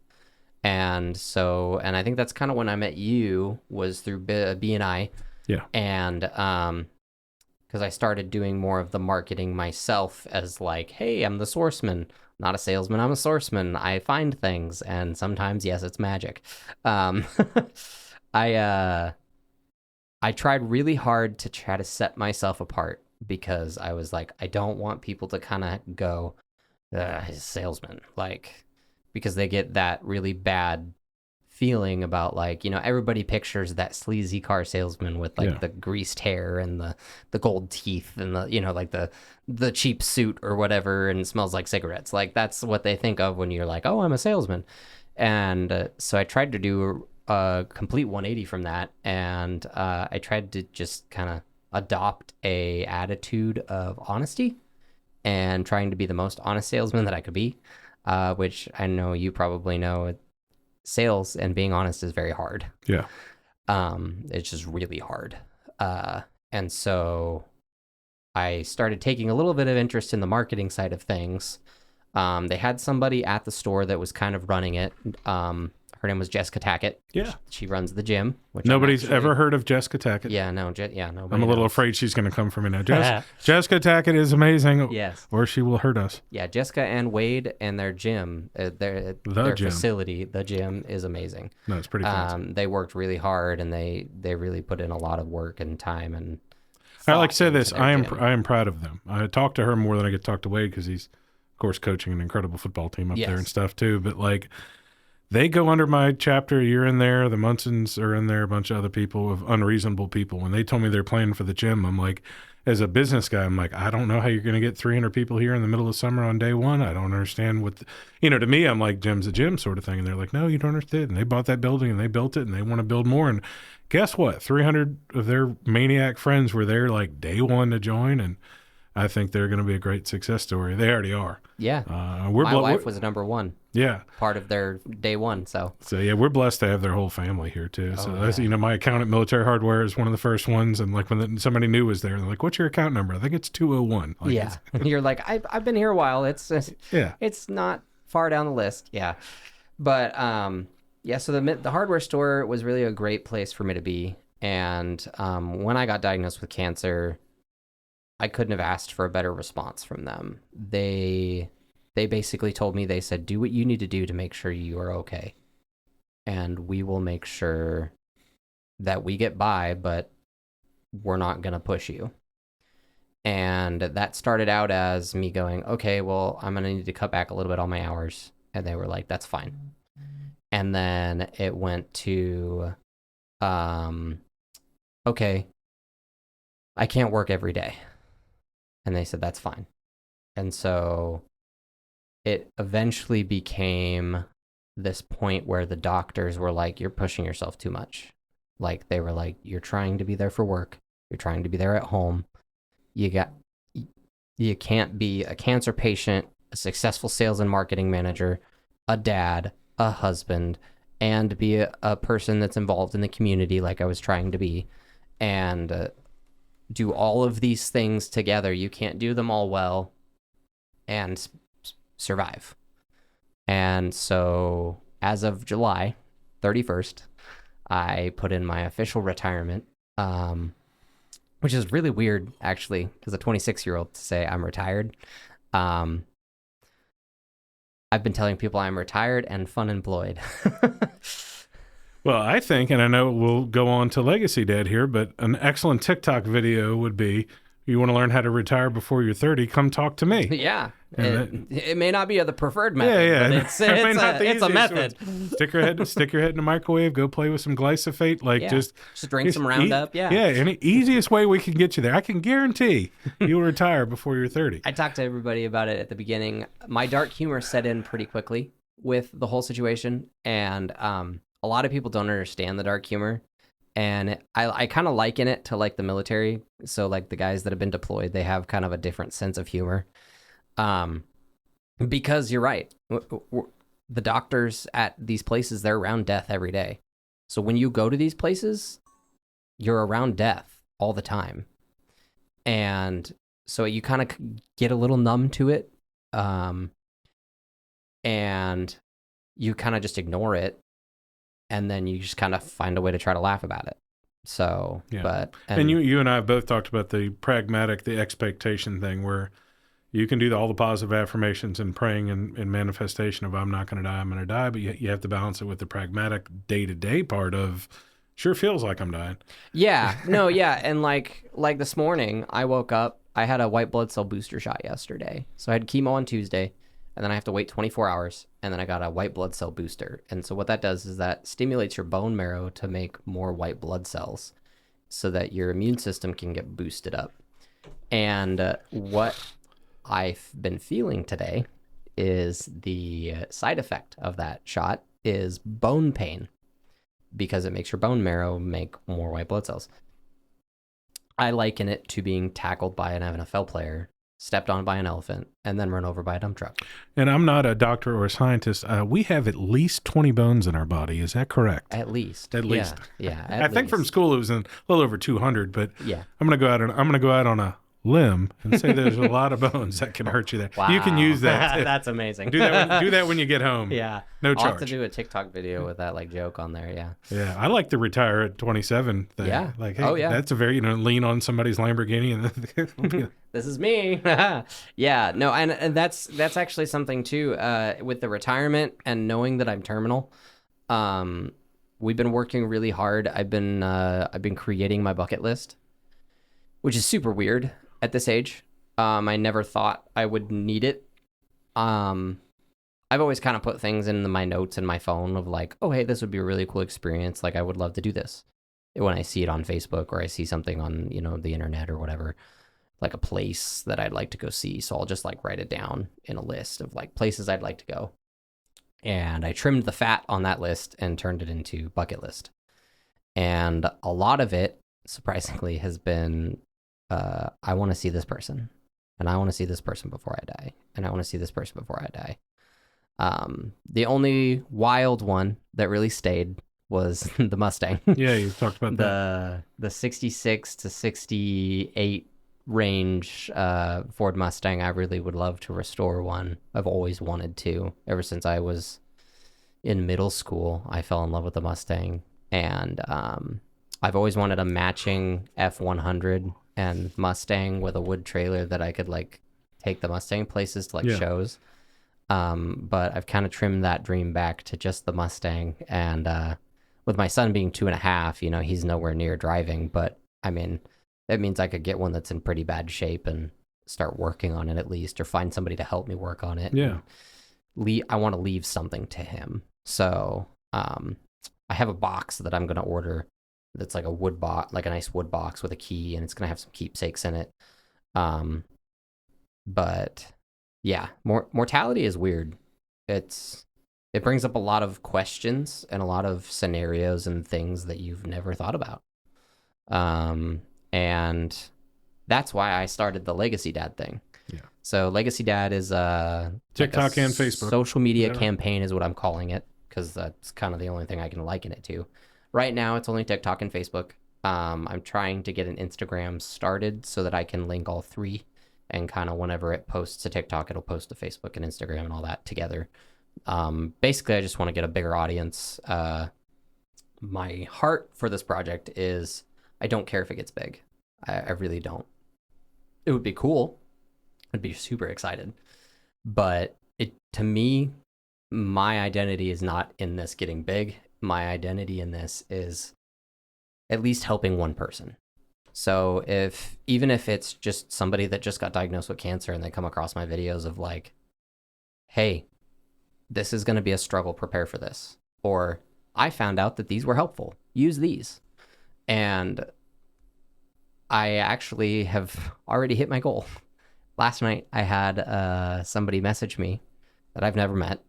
And so, and I think that's kind of when I met you, was through BNI. Yeah. And because I started doing more of the marketing myself, as like, hey, I'm the sourceman, not a salesman, I'm a sourceman. I find things, and sometimes, yes, it's magic. I tried really hard to try to set myself apart, because I was like, I don't want people to kind of go, he's a salesman, like, because they get that really bad feeling about, like, everybody pictures that sleazy car salesman with like the greased hair and the gold teeth and the like the cheap suit or whatever, and smells like cigarettes. Like, that's what they think of when you're like, oh, I'm a salesman. And so I tried to do a complete 180 from that, and I tried to just kind of adopt a attitude of honesty and trying to be the most honest salesman that I could be, which I know you probably know. Sales and being honest is very hard. Yeah. It's just really hard. And so I started taking a little bit of interest in the marketing side of things. They had somebody at the store that was kind of running it. Her name was Jessica Tackett. Yeah. She runs the gym. Which Nobody's ever heard of Jessica Tackett. Yeah, no, nobody I'm a little knows. afraid she's going to come for me now. Jessica Tackett is amazing. Yes. Or she will hurt us. Yeah, Jessica and Wade and their gym, their gym. facility, the gym is amazing. No, it's pretty fancy. They worked really hard, and they really put in a lot of work and time. And I like to say this: I gym. am proud of them. I talk to her more than I get to talk to Wade, because he's, of course, coaching an incredible football team up there and stuff too. But like, they go under my chapter. You're in there. The Munsons are in there. A bunch of other people, of unreasonable people. When they told me they're planning for the gym, I'm like, as a business guy, I'm like, I don't know how you're going to get 300 people here in the middle of summer on day one. I don't understand what, to me, I'm like, gym's a gym sort of thing. And they're like, no, you don't understand. And they bought that building and they built it and they want to build more. And guess what? 300 of their maniac friends were there like day one to join. And I think they're going to be a great success story. They already are. Yeah. My wife was number one. Yeah. Part of their day one. So yeah, we're blessed to have their whole family here too. So that's, my account at Military Hardware is one of the first ones. And like when somebody new was there, they're like, what's your account number? I think it's 201. Like, yeah. You're like, I've been here a while. It's it's not far down the list. Yeah. But so the hardware store was really a great place for me to be. And when I got diagnosed with cancer, I couldn't have asked for a better response from them. They basically told me, they said, do what you need to do to make sure you are okay. and we will make sure that we get by, but we're not going to push you. And that started out as me going, okay, well, I'm going to need to cut back a little bit on my hours. And they were like, that's fine. And then it went to, okay, I can't work every day. And they said, that's fine. And so it eventually became this point where the doctors were like, you're pushing yourself too much. Like, they were like, you're trying to be there for work. You're trying to be there at home. You can't be a cancer patient, a successful sales and marketing manager, a dad, a husband, and be a person that's involved in the community like I was trying to be, and do all of these things together. You can't do them all well and survive. And so as of July 31st, I put in my official retirement, which is really weird, actually, as a 26-year-old to say I'm retired. I've been telling people I'm retired and funemployed. Well, I think, and I know we'll go on to Legacy Dad here, but an excellent TikTok video would be, you want to learn how to retire before you're 30, come talk to me. Yeah. It may not be the preferred method, yeah. but it's a method. Stick your head in the microwave, go play with some glyphosate, just drink some Roundup, Yeah, any easiest way we can get you there. I can guarantee you'll retire before you're 30. I talked to everybody about it at the beginning. My dark humor set in pretty quickly with the whole situation, and a lot of people don't understand the dark humor. And I kind of liken it to like the military. So like the guys that have been deployed, they have kind of a different sense of humor. Because you're right. The doctors at these places, they're around death every day. So when you go to these places, you're around death all the time. And so you kind of get a little numb to it. And you kind of just ignore it. And then you just kind of find a way to try to laugh about it. So, yeah. And you and I have both talked about the pragmatic, the expectation thing, where you can do all the positive affirmations and praying and manifestation of I'm not going to die, I'm going to die, but you have to balance it with the pragmatic day-to-day part of sure feels like I'm dying. Yeah, no, yeah. And like this morning, I woke up, I had a white blood cell booster shot yesterday. So I had chemo on Tuesday, and then I have to wait 24 hours, and then I got a white blood cell booster. And so what that does is that stimulates your bone marrow to make more white blood cells so that your immune system can get boosted up. And what I've been feeling today is the side effect of that shot is bone pain because it makes your bone marrow make more white blood cells. I liken it to being tackled by an NFL player, stepped on by an elephant, and then run over by a dump truck. And I'm not a doctor or a scientist. We have at least 20 bones in our body. Is that correct? At least. At least. Yeah. I think from school it was a little over 200, but yeah. I'm going to go out on a limb and say there's a lot of bones that can hurt you there. Wow. You can use that. That's amazing. Do that when you get home. Yeah. No charge. I'll have to do a TikTok video with that joke on there. Yeah. Yeah. I like the retire at 27 thing. Yeah. Like, hey, that's a very, lean on somebody's Lamborghini and this is me. Yeah. No, and that's actually something too, with the retirement and knowing that I'm terminal. We've been working really hard. I've been creating my bucket list, which is super weird at this age. I never thought I would need it. I've always kind of put things in my notes in my phone of like, oh, hey, this would be a really cool experience. Like, I would love to do this. When I see it on Facebook or I see something on, the internet or whatever, like a place that I'd like to go see. So I'll just write it down in a list of places I'd like to go. And I trimmed the fat on that list and turned it into bucket list. And a lot of it, surprisingly, has been, I want to see this person, and I want to see this person before I die, and I want to see this person before I die. The only wild one that really stayed was the Mustang. Yeah, you talked about that. The 66 to 68 range Ford Mustang. I really would love to restore one. I've always wanted to. Ever since I was in middle school, I fell in love with the Mustang, and I've always wanted a matching F100 and Mustang with a wood trailer that I could take the Mustang places to shows. But I've kind of trimmed that dream back to just the Mustang. And with my son being 2.5, he's nowhere near driving. But I mean, that means I could get one that's in pretty bad shape and start working on it at least, or find somebody to help me work on it. Yeah. I want to leave something to him. So I have a box that I'm going to order that's like a wood box, like a nice wood box with a key, and it's going to have some keepsakes in it. But yeah, mortality is weird. It brings up a lot of questions and a lot of scenarios and things that you've never thought about. And that's why I started the Legacy Dad thing. Yeah. So Legacy Dad is TikTok and Facebook. Social media campaign is what I'm calling it, because that's kind of the only thing I can liken it to. Right now, it's only TikTok and Facebook. I'm trying to get an Instagram started so that I can link all three, and kind of whenever it posts to TikTok, it'll post to Facebook and Instagram and all that together. Basically, I just want to get a bigger audience. My heart for this project is I don't care if it gets big. I really don't. It would be cool. I'd be super excited. But to me, my identity is not in this getting big. My identity in this is at least helping one person. So even if it's just somebody that just got diagnosed with cancer and they come across my videos of like, hey, this is going to be a struggle, prepare for this. Or I found out that these were helpful, use these. And I actually have already hit my goal. Last night I had somebody message me that I've never met.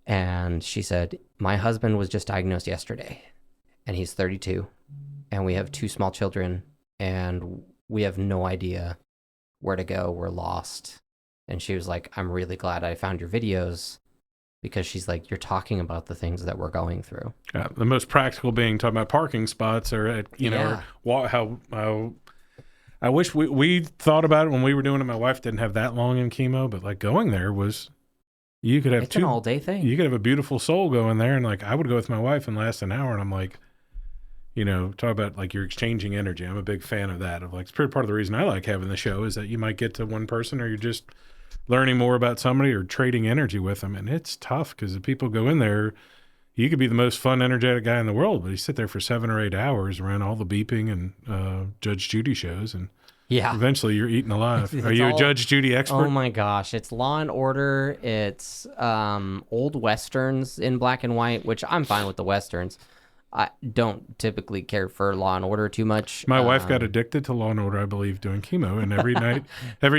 And she said, my husband was just diagnosed yesterday and he's 32 and we have 2 small children and we have no idea where to go. We're lost. And she was like, I'm really glad I found your videos, because she's like, you're talking about the things that we're going through. The most practical being talking about parking spots, or or how I wish we thought about it when we were doing it. My wife didn't have that long in chemo, but like going there was, you could have it's an all day thing. You could have a beautiful soul going there, and like I would go with my wife and last an hour, and I'm like, talk about like you're exchanging energy. I'm a big fan of that. Of like, it's part of the reason I like having the show is that you might get to one person, or you're just learning more about somebody or trading energy with them. And it's tough because if people go in there, you could be the most fun, energetic guy in the world, but you sit there for 7 or 8 hours around all the beeping and Judge Judy shows, and eventually you're eaten alive. Are you a Judge Judy expert? Oh my gosh, it's Law and Order. It's old westerns in black and white, which I'm fine with the westerns. I don't typically care for Law and Order too much. My wife got addicted to Law and Order, I believe, doing chemo, and every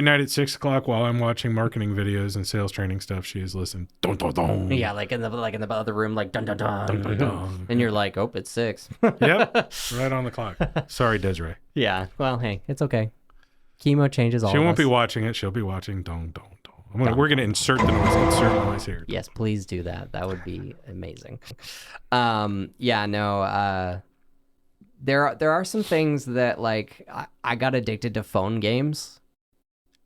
night at 6 o'clock while I'm watching marketing videos and sales training stuff, she is listening. Dun, dun, dun. Yeah, like in the other room, like dun dun dun, dun, dun, dun. And you're like, oh, it's 6. Yep, right on the clock. Sorry, Desiree. Yeah, well, hey, it's okay. Chemo changes all. She of won't us. be watching it. She'll be watching dong dong. We're going to insert the noise here. Yes, please do that. That would be amazing. There are some things that like I got addicted to phone games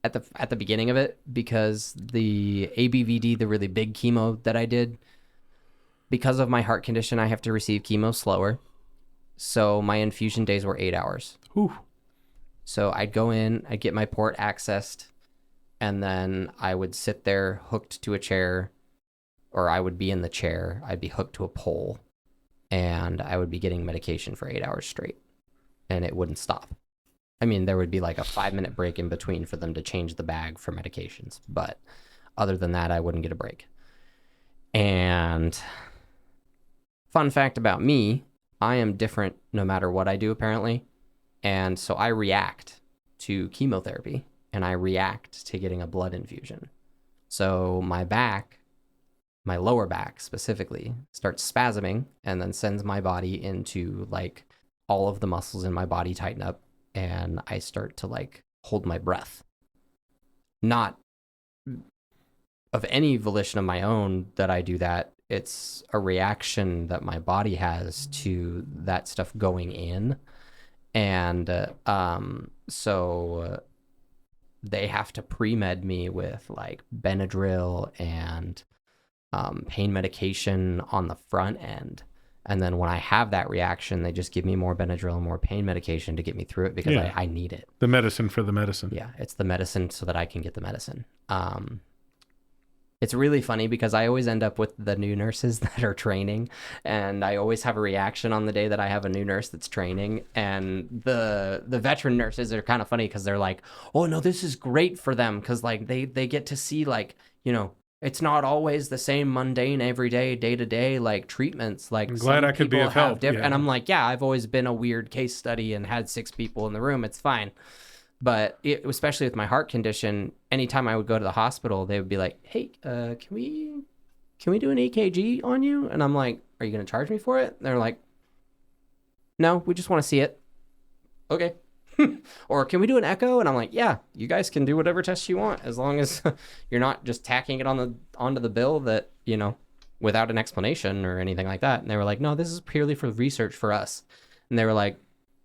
at the beginning of it, because the ABVD, the really big chemo that I did, because of my heart condition, I have to receive chemo slower. So my infusion days were 8 hours. Whew. So I'd go in, I'd get my port accessed, and then I would sit there hooked to a chair, or I would be in the chair. I'd be hooked to a pole, and I would be getting medication for 8 hours straight, and it wouldn't stop. I mean, there would be like a 5-minute break in between for them to change the bag for medications, but other than that, I wouldn't get a break. And fun fact about me, I am different no matter what I do, apparently. And so I react to chemotherapy, and I react to getting a blood infusion. So my lower back specifically, starts spasming and then sends my body into like all of the muscles in my body tighten up, and I start to like hold my breath. Not of any volition of my own that I do that. It's a reaction that my body has to that stuff going in. And so they have to pre-med me with like Benadryl and pain medication on the front end. And then when I have that reaction, they just give me more Benadryl and more pain medication to get me through it, because I need it. The medicine for the medicine. Yeah, it's the medicine so that I can get the medicine. It's really funny because I always end up with the new nurses that are training, and I always have a reaction on the day that I have a new nurse that's training. And the veteran nurses are kind of funny because they're like, "Oh no, this is great for them because like they get to see like it's not always the same mundane everyday day to day like treatments. Like I'm glad I could be of help." And I'm like, yeah, I've always been a weird case study and had 6 people in the room. It's fine. But especially with my heart condition, anytime I would go to the hospital, they would be like, "Hey, can we do an EKG on you?" And I'm like, "Are you going to charge me for it?" And they're like, "No, we just want to see it." Okay. Or can we do an echo? And I'm like, "Yeah, you guys can do whatever tests you want as long as you're not just tacking it onto the bill that without an explanation or anything like that." And they were like, "No, this is purely for research for us." And they were like,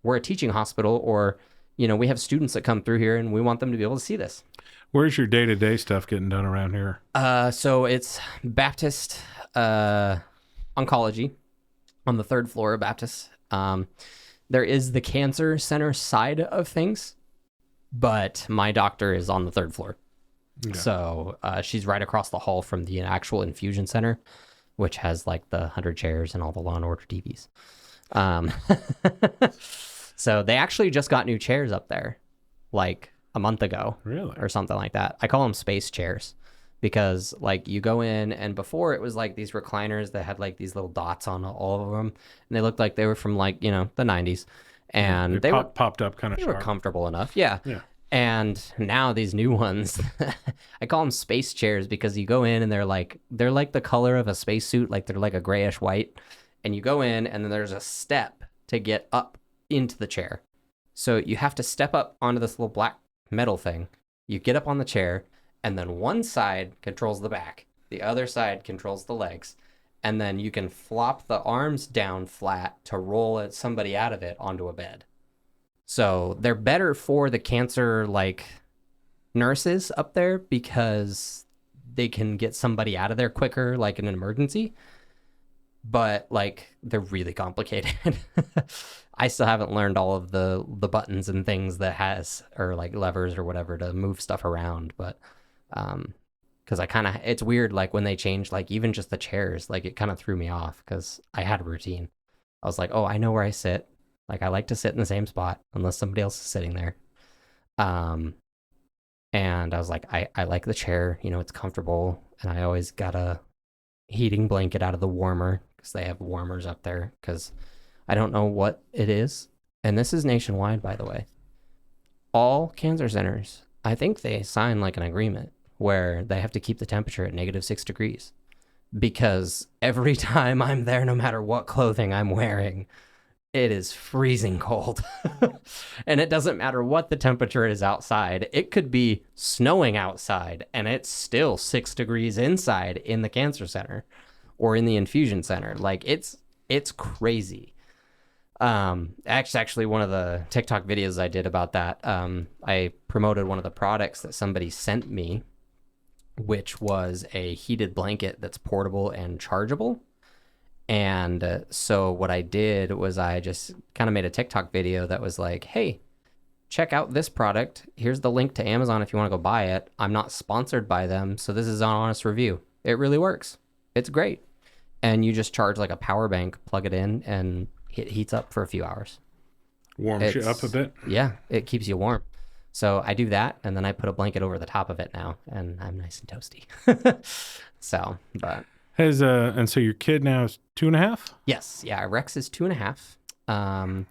"We're a teaching hospital, or we have students that come through here and we want them to be able to see this." Where's your day-to-day stuff getting done around here? So it's Baptist oncology on the 3rd floor of Baptist. There is the cancer center side of things, but my doctor is on the 3rd floor. Okay. So she's right across the hall from the actual infusion center, which has like the 100 chairs and all the Law and Order TVs. So they actually just got new chairs up there like a month ago. Really? Or something like that. I call them space chairs because like you go in, and before it was like these recliners that had like these little dots on all of them, and they looked like they were from like the 90s, and they were popped up kind of they sharp. were comfortable enough. Yeah. And now these new ones, I call them space chairs because you go in and they're like the color of a spacesuit, like they're like a grayish white, and you go in and then there's a step to get up into the chair. So you have to step up onto this little black metal thing. You get up on the chair, and then one side controls the back, the other side controls the legs, and then you can flop the arms down flat to roll somebody out of it onto a bed. So they're better for the cancer like nurses up there because they can get somebody out of there quicker, like in an emergency. But like they're really complicated. I still haven't learned all of the buttons and things that has, or like levers or whatever to move stuff around. But because it's weird, like when they changed like even just the chairs, like it kind of threw me off because I had a routine. I was like, oh, I know where I sit. Like I like to sit in the same spot unless somebody else is sitting there. And I was like, I like the chair, it's comfortable, and I always got a heating blanket out of the warmer because they have warmers up there because I don't know what it is. And this is nationwide, by the way. All cancer centers, I think they sign like an agreement where they have to keep the temperature at -6 degrees because every time I'm there, no matter what clothing I'm wearing, it is freezing cold. And it doesn't matter what the temperature is outside. It could be snowing outside and it's still 6 degrees inside in the cancer center or in the infusion center. Like it's crazy. Actually one of the TikTok videos I did about that, I promoted one of the products that somebody sent me, which was a heated blanket that's portable and chargeable. And so what I did was I just kind of made a TikTok video that was like, hey, check out this product. Here's the link to Amazon if you want to go buy it. I'm not sponsored by them, so this is an honest review. It really works. It's great. And you just charge like a power bank, plug it in, and it heats up for a few hours. Warms you up a bit? Yeah, it keeps you warm. So I do that, and then I put a blanket over the top of it now, and I'm nice and toasty. So, but... and so your kid now is 2.5? Yes. Yeah. Rex is 2.5.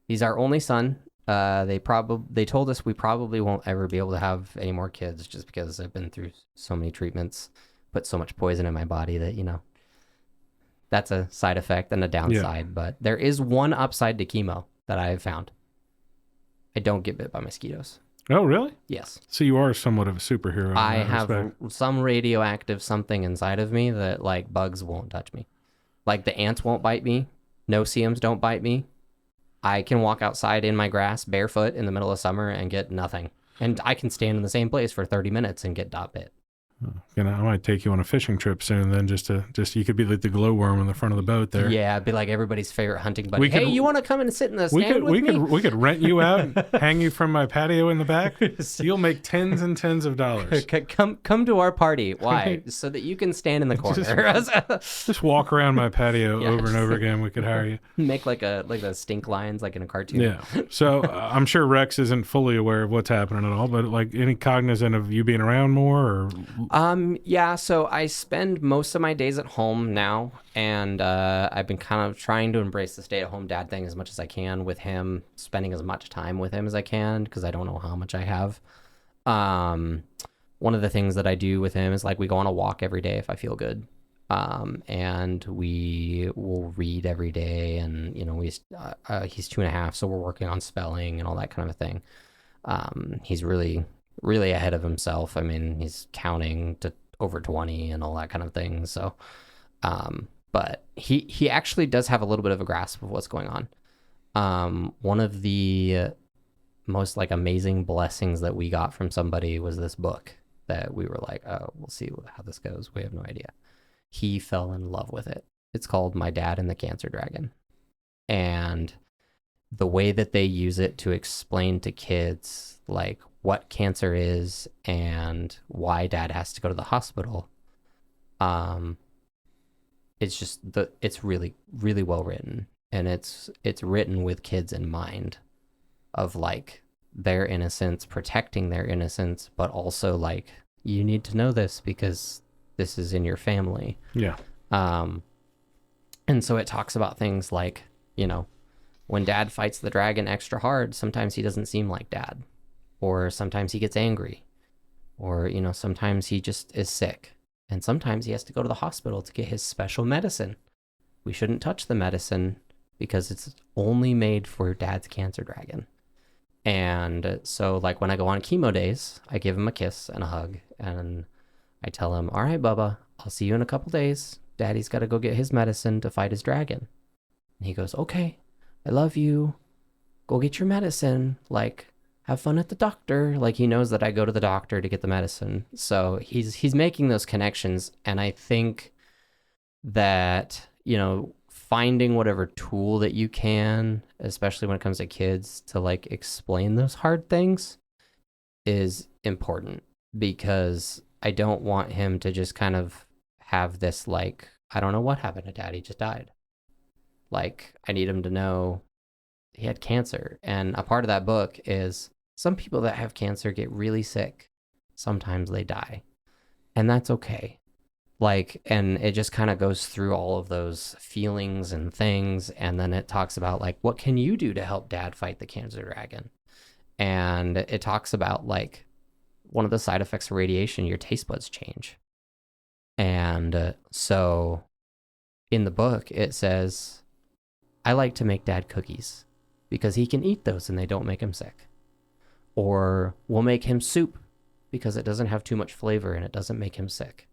He's our only son. They told us we probably won't ever be able to have any more kids just because I've been through so many treatments, put so much poison in my body that, that's a side effect and a downside. Yeah. But there is one upside to chemo that I have found. I don't get bit by mosquitoes. Oh, really? Yes. So you are somewhat of a superhero. I have some radioactive something inside of me that like bugs won't touch me. Like the ants won't bite me. No-see-ums don't bite me. I can walk outside in my grass barefoot in the middle of summer and get nothing. And I can stand in the same place for 30 minutes and get not bit. I might take you on a fishing trip soon. Then just you could be like the glowworm in the front of the boat there. Yeah, be like everybody's favorite hunting buddy. Hey, you want to come and sit in the stand with me? We could rent you out, and hang you from my patio in the back. You'll make tens and tens of dollars. Come to our party. Why? So that you can stand in the corner. Just walk around my patio over and over again. We could hire you. Make like the stink lines like in a cartoon. Yeah. So I'm sure Rex isn't fully aware of what's happening at all, but like any cognizant of you being around more or. Yeah, so I spend most of my days at home now, and I've been kind of trying to embrace the stay-at-home dad thing as much as I can with him, spending as much time with him as I can, because I don't know how much I have. One of the things that I do with him is like we go on a walk every day if I feel good. And we will read every day, and he's 2.5, so we're working on spelling and all that kind of a thing. He's really ahead of himself. I mean, he's counting to over 20 and all that kind of thing. So, but he actually does have a little bit of a grasp of what's going on. One of the most like amazing blessings that we got from somebody was this book that we were like, oh, we'll see how this goes. We have no idea. He fell in love with it. It's called My Dad and the Cancer Dragon. And the way that they use it to explain to kids like what cancer is and why dad has to go to the hospital, it's really, really well written. And it's written with kids in mind of like their innocence, protecting their innocence, but also like, you need to know this because this is in your family. Yeah. And so it talks about things like, when dad fights the dragon extra hard, sometimes he doesn't seem like dad, or sometimes he gets angry, or, sometimes he just is sick, and sometimes he has to go to the hospital to get his special medicine. We shouldn't touch the medicine because it's only made for dad's cancer dragon. And so like when I go on chemo days, I give him a kiss and a hug, and I tell him, all right, Bubba, I'll see you in a couple days. Daddy's got to go get his medicine to fight his dragon. And he goes, okay, I love you. Go get your medicine. Like, have fun at the doctor. Like, he knows that I go to the doctor to get the medicine. So he's making those connections. And I think that, finding whatever tool that you can, especially when it comes to kids, to like explain those hard things is important, because I don't want him to just kind of have this like, I don't know what happened to dad, he just died. Like, I need him to know he had cancer. And a part of that book is some people that have cancer get really sick. Sometimes they die. And that's okay. Like, and it just kind of goes through all of those feelings and things. And then it talks about like, what can you do to help dad fight the cancer dragon? And it talks about like, one of the side effects of radiation, your taste buds change. And so in the book, it says, I like to make dad cookies because he can eat those and they don't make him sick. Or we'll make him soup because it doesn't have too much flavor and it doesn't make him sick.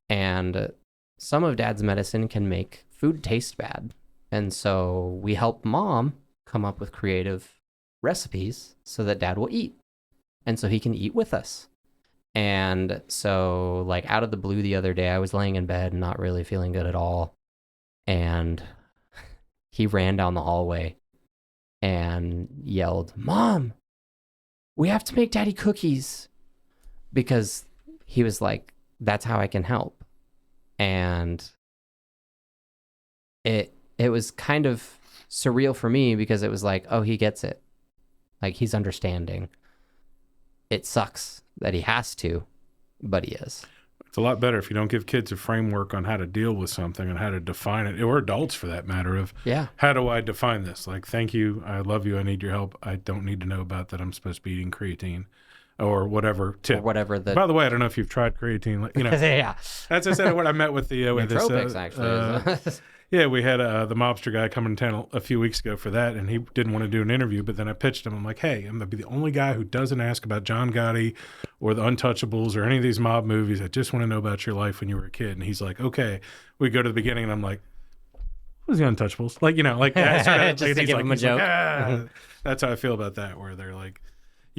And some of dad's medicine can make food taste bad. And so we help mom come up with creative recipes so that dad will eat. And so he can eat with us. And so like out of the blue the other day, I was laying in bed and not really feeling good at all. And he ran down the hallway and yelled, Mom, we have to make daddy cookies. Because he was like, that's how I can help. And it was kind of surreal for me because it was like, oh, he gets it. Like, he's understanding. It sucks that he has to, but he is. It's a lot better if you don't give kids a framework on how to deal with something and how to define it, or adults for that matter, of how do I define this? Like, thank you, I love you, I need your help. I don't need to know about that I'm supposed to be eating creatine or whatever tip. Or whatever the... By the way, I don't know if you've tried creatine. Yeah. That's I said when I met with the with nootropics, actually. Yeah, we had the mobster guy come in town a few weeks ago for that, and he didn't want to do an interview, but then I pitched him. I'm like, hey, I'm going to be the only guy who doesn't ask about John Gotti or the Untouchables or any of these mob movies. I just want to know about your life when you were a kid. And he's like, okay. We go to the beginning, and I'm like, what was the Untouchables? Like, like, just to give him a joke. That's how I feel about that, where they're like,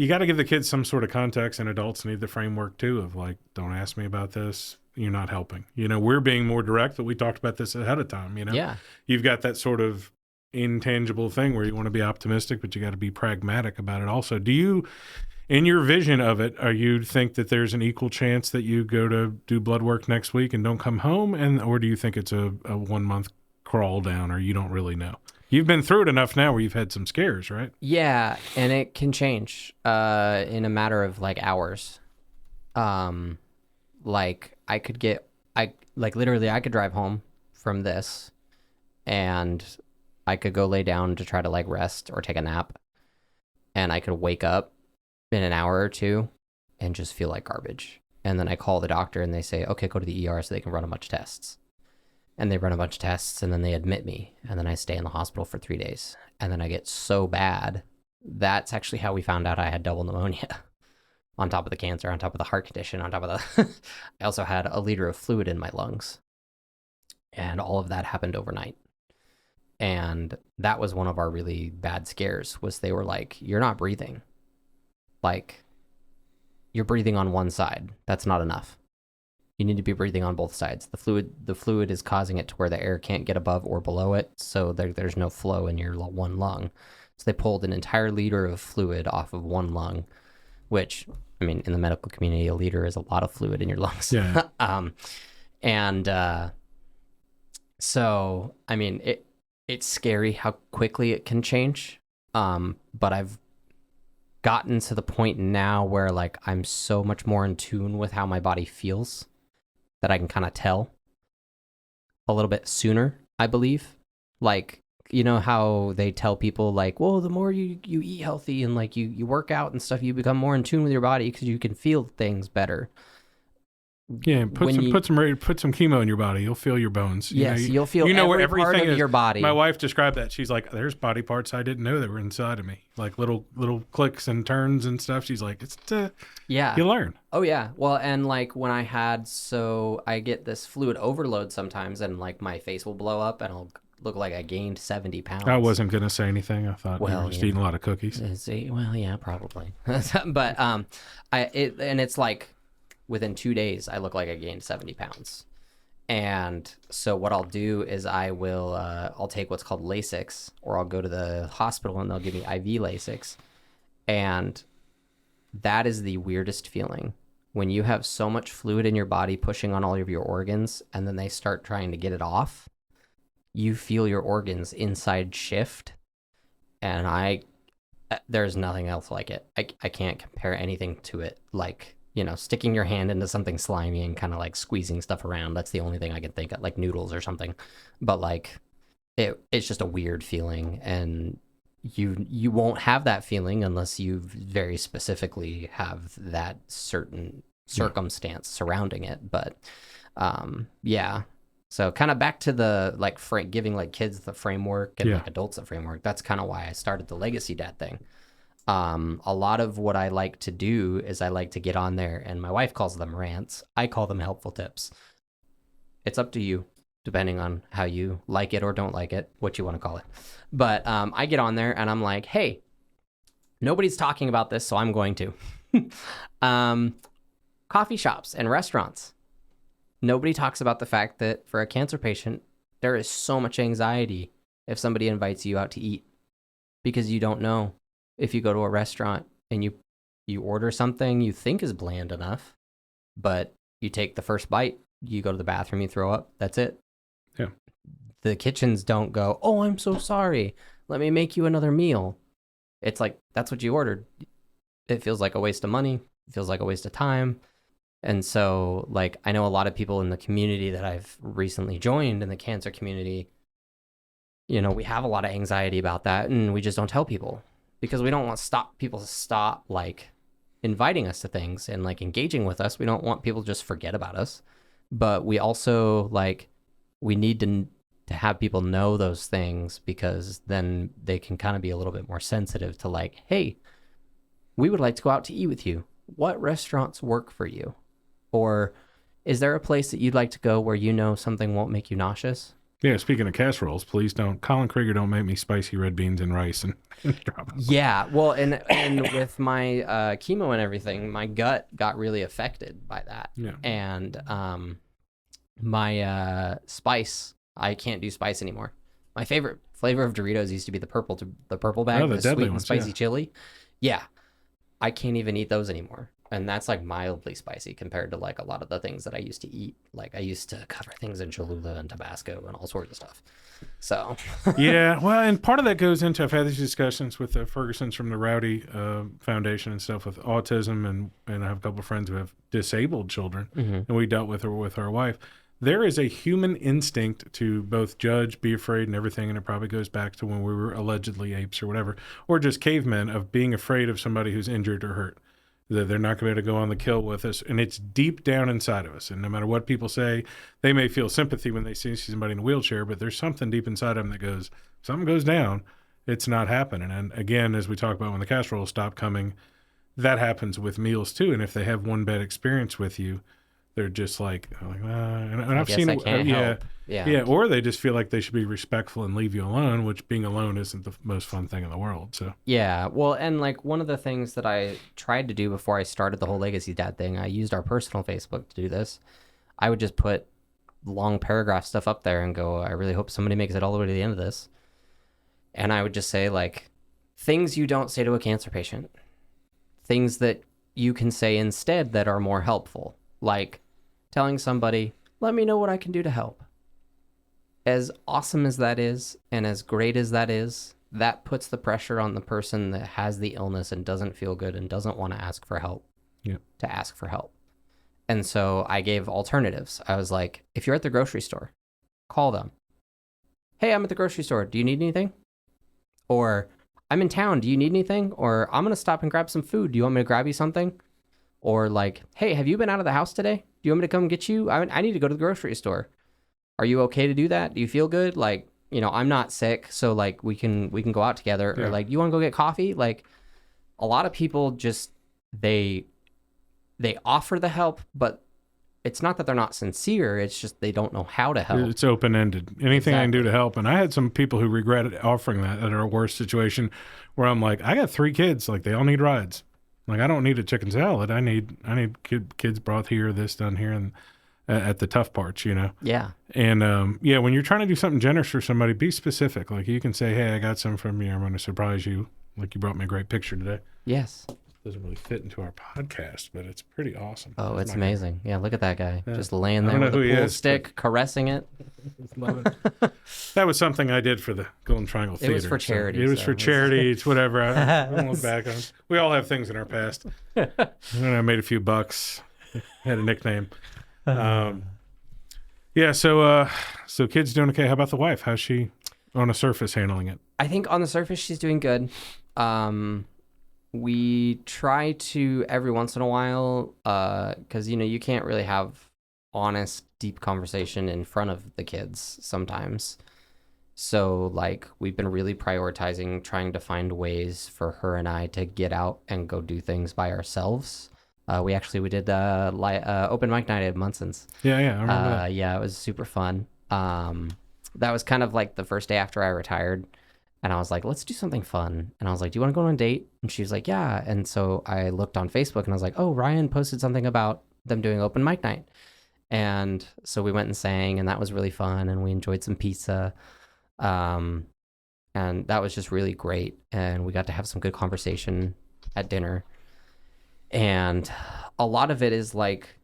You got to give the kids some sort of context, and adults need the framework too of like, don't ask me about this. You're not helping. We're being more direct, but we talked about this ahead of time. Yeah. You've got that sort of intangible thing where you want to be optimistic, but you got to be pragmatic about it also. Do you, in your vision of it, you think that there's an equal chance that you go to do blood work next week and don't come home, or do you think it's a 1 month crawl down, or you don't really know? You've been through it enough now where you've had some scares, right? Yeah, and it can change in a matter of like hours. Like I could drive home from this and I could go lay down to try to like rest or take a nap, and I could wake up in an hour or two and just feel like garbage. And then I call the doctor and they say, okay, go to the ER so they can run a bunch of tests. And they run a bunch of tests, and then they admit me, and then I stay in the hospital for 3 days. And then I get so bad. That's actually how we found out I had double pneumonia. On top of the cancer, on top of the heart condition, on top of the... I also had a liter of fluid in my lungs. And all of that happened overnight. And that was one of our really bad scares, was they were like, you're not breathing. Like, you're breathing on one side. That's not enough. You need to be breathing on both sides. The fluid is causing it to where the air can't get above or below it, so there's no flow in your one lung. So they pulled an entire liter of fluid off of one lung, which, I mean, in the medical community, a liter is a lot of fluid in your lungs. Yeah. So, I mean, it's scary how quickly it can change. But I've gotten to the point now where like I'm so much more in tune with how my body feels that I can kind of tell a little bit sooner, I believe. Like, you know how they tell people like, well, the more you eat healthy and like you work out and stuff, you become more in tune with your body because you can feel things better. Yeah, put some chemo in your body. You'll feel your bones. You'll feel every part of your body. My wife described that. She's like, "There's body parts I didn't know that were inside of me, like little clicks and turns and stuff." She's like, "It's yeah, you learn." Oh yeah, well, and like when I get this fluid overload sometimes, and like my face will blow up, and I'll look like I gained 70 pounds. I wasn't gonna say anything. I thought you were just eating a lot of cookies. Well, yeah, probably. But it's like, within 2 days, I look like I gained 70 pounds. And so what I'll do is I'll take what's called Lasix, or I'll go to the hospital and they'll give me IV Lasix. And that is the weirdest feeling. When you have so much fluid in your body pushing on all of your organs, and then they start trying to get it off, you feel your organs inside shift. And there's nothing else like it. I can't compare anything to it. Like, sticking your hand into something slimy and kind of like squeezing stuff around. That's the only thing I can think of, like noodles or something. But like, it's just a weird feeling, and you won't have that feeling unless you very specifically have that certain circumstance surrounding it. But yeah. So kind of back to the like giving like kids the framework and like adults the framework. That's kind of why I started the Legacy Dad thing. A lot of what I like to do is I like to get on there, and my wife calls them rants. I call them helpful tips. It's up to you, depending on how you like it or don't like it, what you want to call it. But I get on there and I'm like, hey, nobody's talking about this, so I'm going to. Coffee shops and restaurants. Nobody talks about the fact that for a cancer patient, there is so much anxiety if somebody invites you out to eat, because you don't know. If you go to a restaurant and you order something you think is bland enough, but you take the first bite, you go to the bathroom, you throw up, that's it. Yeah. The kitchens don't go, oh, I'm so sorry, let me make you another meal. It's like, that's what you ordered. It feels like a waste of money. It feels like a waste of time. And so, like, I know a lot of people in the community that I've recently joined in the cancer community, we have a lot of anxiety about that, and we just don't tell people. Because we don't want people to stop like inviting us to things and like engaging with us. We don't want people to just forget about us. But we also we need to have people know those things, because then they can kind of be a little bit more sensitive to like, hey, we would like to go out to eat with you. What restaurants work for you? Or is there a place that you'd like to go where something won't make you nauseous? Yeah, speaking of casseroles, please don't, Colin Krieger, don't make me spicy red beans and rice and drop them. Yeah, well, and with my chemo and everything, my gut got really affected by that, Yeah. and my spice, I can't do spice anymore. My favorite flavor of Doritos used to be the purple bag, Oh, the the deadly sweet and ones, spicy yeah. chili. Yeah, I can't even eat those anymore. And that's like mildly spicy compared to like a lot of the things that I used to eat. Like I used to cover things in Cholula and Tabasco and all sorts of stuff. So Yeah, well, and part of that goes into, I've had these discussions with the Fergusons from the Rowdy Foundation and stuff with autism, and I have a couple of friends who have disabled children, Mhm. and we dealt with her with our wife. There is a human instinct to both judge, be afraid, and everything, and it probably goes back to when we were allegedly apes or whatever, or just cavemen, of being afraid of somebody who's injured or hurt. That they're not going to be able to go on the kill with us, and it's deep down inside of us. And no matter what people say, they may feel sympathy when they see somebody in a wheelchair, but there's something deep inside of them that goes, if something goes down, it's not happening. And again, as we talk about when the casseroles stop coming, that happens with meals too. And if they have one bad experience with you, they're just like, and I I've guess seen I it, can't yeah, help. Yeah. yeah, or they just feel like they should be respectful and leave you alone, which being alone isn't the most fun thing in the world. So Yeah. Well, and like one of the things that I tried to do before I started the whole Legacy Dad thing, I used our personal Facebook to do this. I would just put long paragraph stuff up there and go, I really hope somebody makes it all the way to the end of this. And I would just say, like, things you don't say to a cancer patient, things that you can say instead that are more helpful, like telling somebody, let me know what I can do to help. As awesome as that is, and as great as that puts the pressure on the person that has the illness and doesn't feel good and doesn't want to ask for help yeah, to ask for help. And so I gave alternatives. I was like, if you're at the grocery store, call them. Hey, I'm at the grocery store. Do you need anything? Or I'm in town. Do you need anything? Or I'm going to stop and grab some food. Do you want me to grab you something? Or like, hey, have you been out of the house today? Do you want me to come get you? I need to go to the grocery store. Are you okay to do that? Do you feel good? Like, I'm not sick, so like we can go out together. Or yeah. like, you want to go get coffee? Like, a lot of people just they offer the help, but it's not that they're not sincere. It's just they don't know how to help. It's open ended. Anything I can do to Exactly. help. And I had some people who regretted offering that at our worst situation, where I'm like, I got 3 kids, like they all need rides. Like I don't need a chicken salad. I need kids broth here, this done here, and at the tough parts. Yeah. And yeah, when you're trying to do something generous for somebody, be specific. Like you can say, hey, I got some from you. I'm going to surprise you. Like you brought me a great picture today. Yes. Doesn't really fit into our podcast, but it's pretty awesome. Oh, It's it's not amazing. Yeah, look at that guy. Yeah. Just laying I there don't know with who a he pool is, stick, caressing it. Love it. That was something I did for the Golden Triangle Theater. It was for charity. It was so for charity. It's whatever. I don't look back on it. We all have things in our past. I made a few bucks. Had a nickname. Yeah. So kids doing okay. How about the wife? How's she on a surface handling it? I think on the surface she's doing good. We try to every once in a while, because you can't really have honest, deep conversation in front of the kids sometimes. So like we've been really prioritizing trying to find ways for her and I to get out and go do things by ourselves. We did open mic night at Munson's. Yeah. I remember that. Yeah, it was super fun. That was kind of like the first day after I retired. And I was like, let's do something fun. And I was like, do you want to go on a date? And she was like, yeah. And so I looked on Facebook and I was like, oh, Ryan posted something about them doing open mic night. And so we went and sang, and that was really fun. And we enjoyed some pizza. And that was just really great. And we got to have some good conversation at dinner. And a lot of it is like,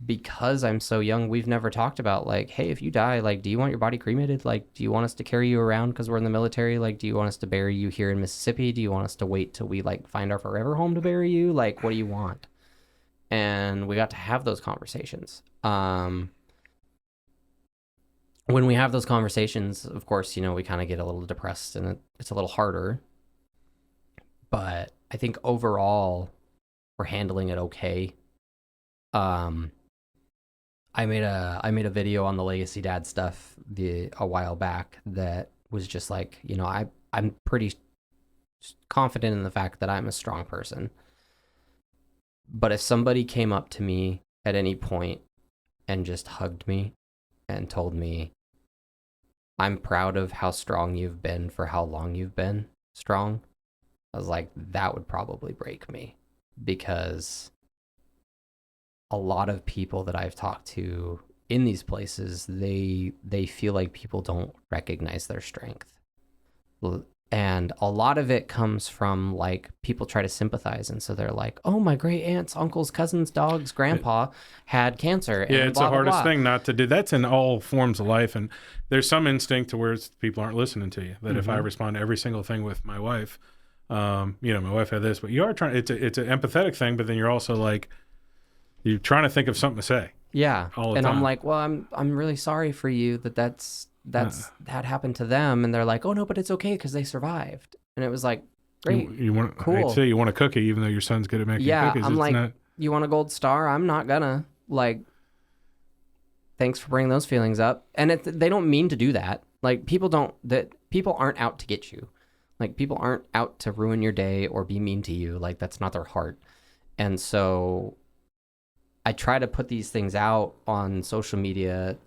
because I'm so young, we've never talked about like, hey, if you die, like, do you want your body cremated? Like, do you want us to carry you around because we're in the military? Like, do you want us to bury you here in Mississippi? Do you want us to wait till we like find our forever home to bury you? Like, what do you want? And we got to have those conversations. When we have those conversations, of course, we kind of get a little depressed and it's a little harder. But I think overall, we're handling it okay. I made a video on the Legacy Dad stuff a while back that was just like, I'm pretty confident in the fact that I'm a strong person. But if somebody came up to me at any point and just hugged me and told me, I'm proud of how strong you've been for how long you've been strong. I was like, that would probably break me, because a lot of people that I've talked to in these places, they feel like people don't recognize their strength. And a lot of it comes from like people try to sympathize, and so they're like, "Oh, my great aunt's uncle's cousin's dog's grandpa had cancer." Yeah, and it's blah, the blah, hardest blah. thing not to do. That's in all forms of life, and there's some instinct to where people aren't listening to you. That if I respond to every single thing with my wife, my wife had this, but you are trying. It's an empathetic thing, but then you're also like, you're trying to think of something to say. Yeah, all the and time. I'm like, well, I'm really sorry for you that happened to them, and they're like, oh no, but it's okay because they survived, and it was like, great, you want cool. I'd say you want a cookie, even though your son's good at making cookies. I'm it's like, not, you want a gold star? I'm not gonna like. Thanks for bringing those feelings up, and they don't mean to do that. Like people aren't out to get you. Like people aren't out to ruin your day or be mean to you. Like that's not their heart, and so I try to put these things out on social media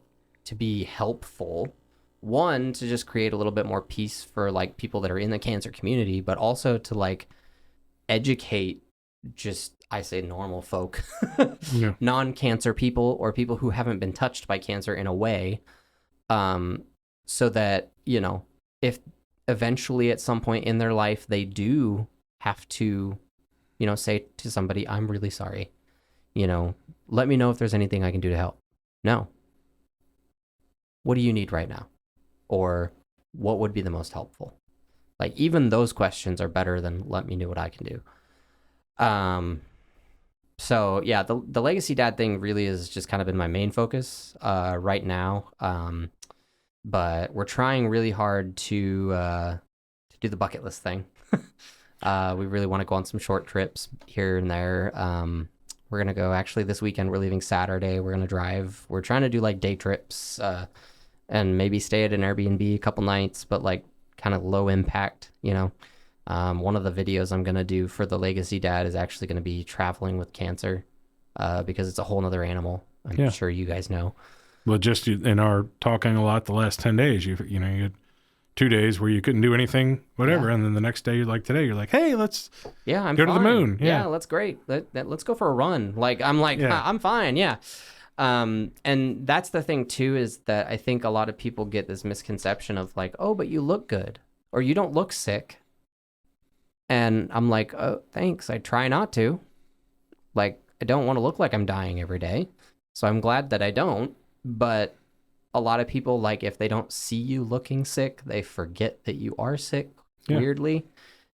to be helpful. One, to just create a little bit more peace for like people that are in the cancer community, but also to like educate just, I say normal folk, yeah. non-cancer people or people who haven't been touched by cancer in a way, so that, if eventually at some point in their life they do have to, say to somebody, I'm really sorry, let me know if there's anything I can do to help. No. What do you need right now? Or what would be the most helpful? Like even those questions are better than let me know what I can do. So yeah, the legacy dad thing really has just kind of been my main focus right now. But we're trying really hard to do the bucket list thing. We really want to go on some short trips here and there. We're going to go actually this weekend. We're leaving Saturday. We're going to drive. We're trying to do like day trips and maybe stay at an Airbnb a couple nights, but like kind of low impact, One of the videos I'm going to do for the Legacy Dad is actually going to be traveling with cancer because it's a whole nother animal. I'm sure you guys know. Well, just in our talking a lot the last 10 days, you had 2 days where you couldn't do anything, whatever. And then the next day, like today, you're like, hey, let's I'm go fine. to the moon. Yeah, that's great. Let's go for a run. Like, I'm like, I'm fine. Yeah. And that's the thing too, is that I think a lot of people get this misconception of like, oh, but you look good or you don't look sick. And I'm like, oh, thanks. I try not to. Like, I don't want to look like I'm dying every day. So I'm glad that I don't. But a lot of people, like, if they don't see you looking sick, they forget that you are sick weirdly.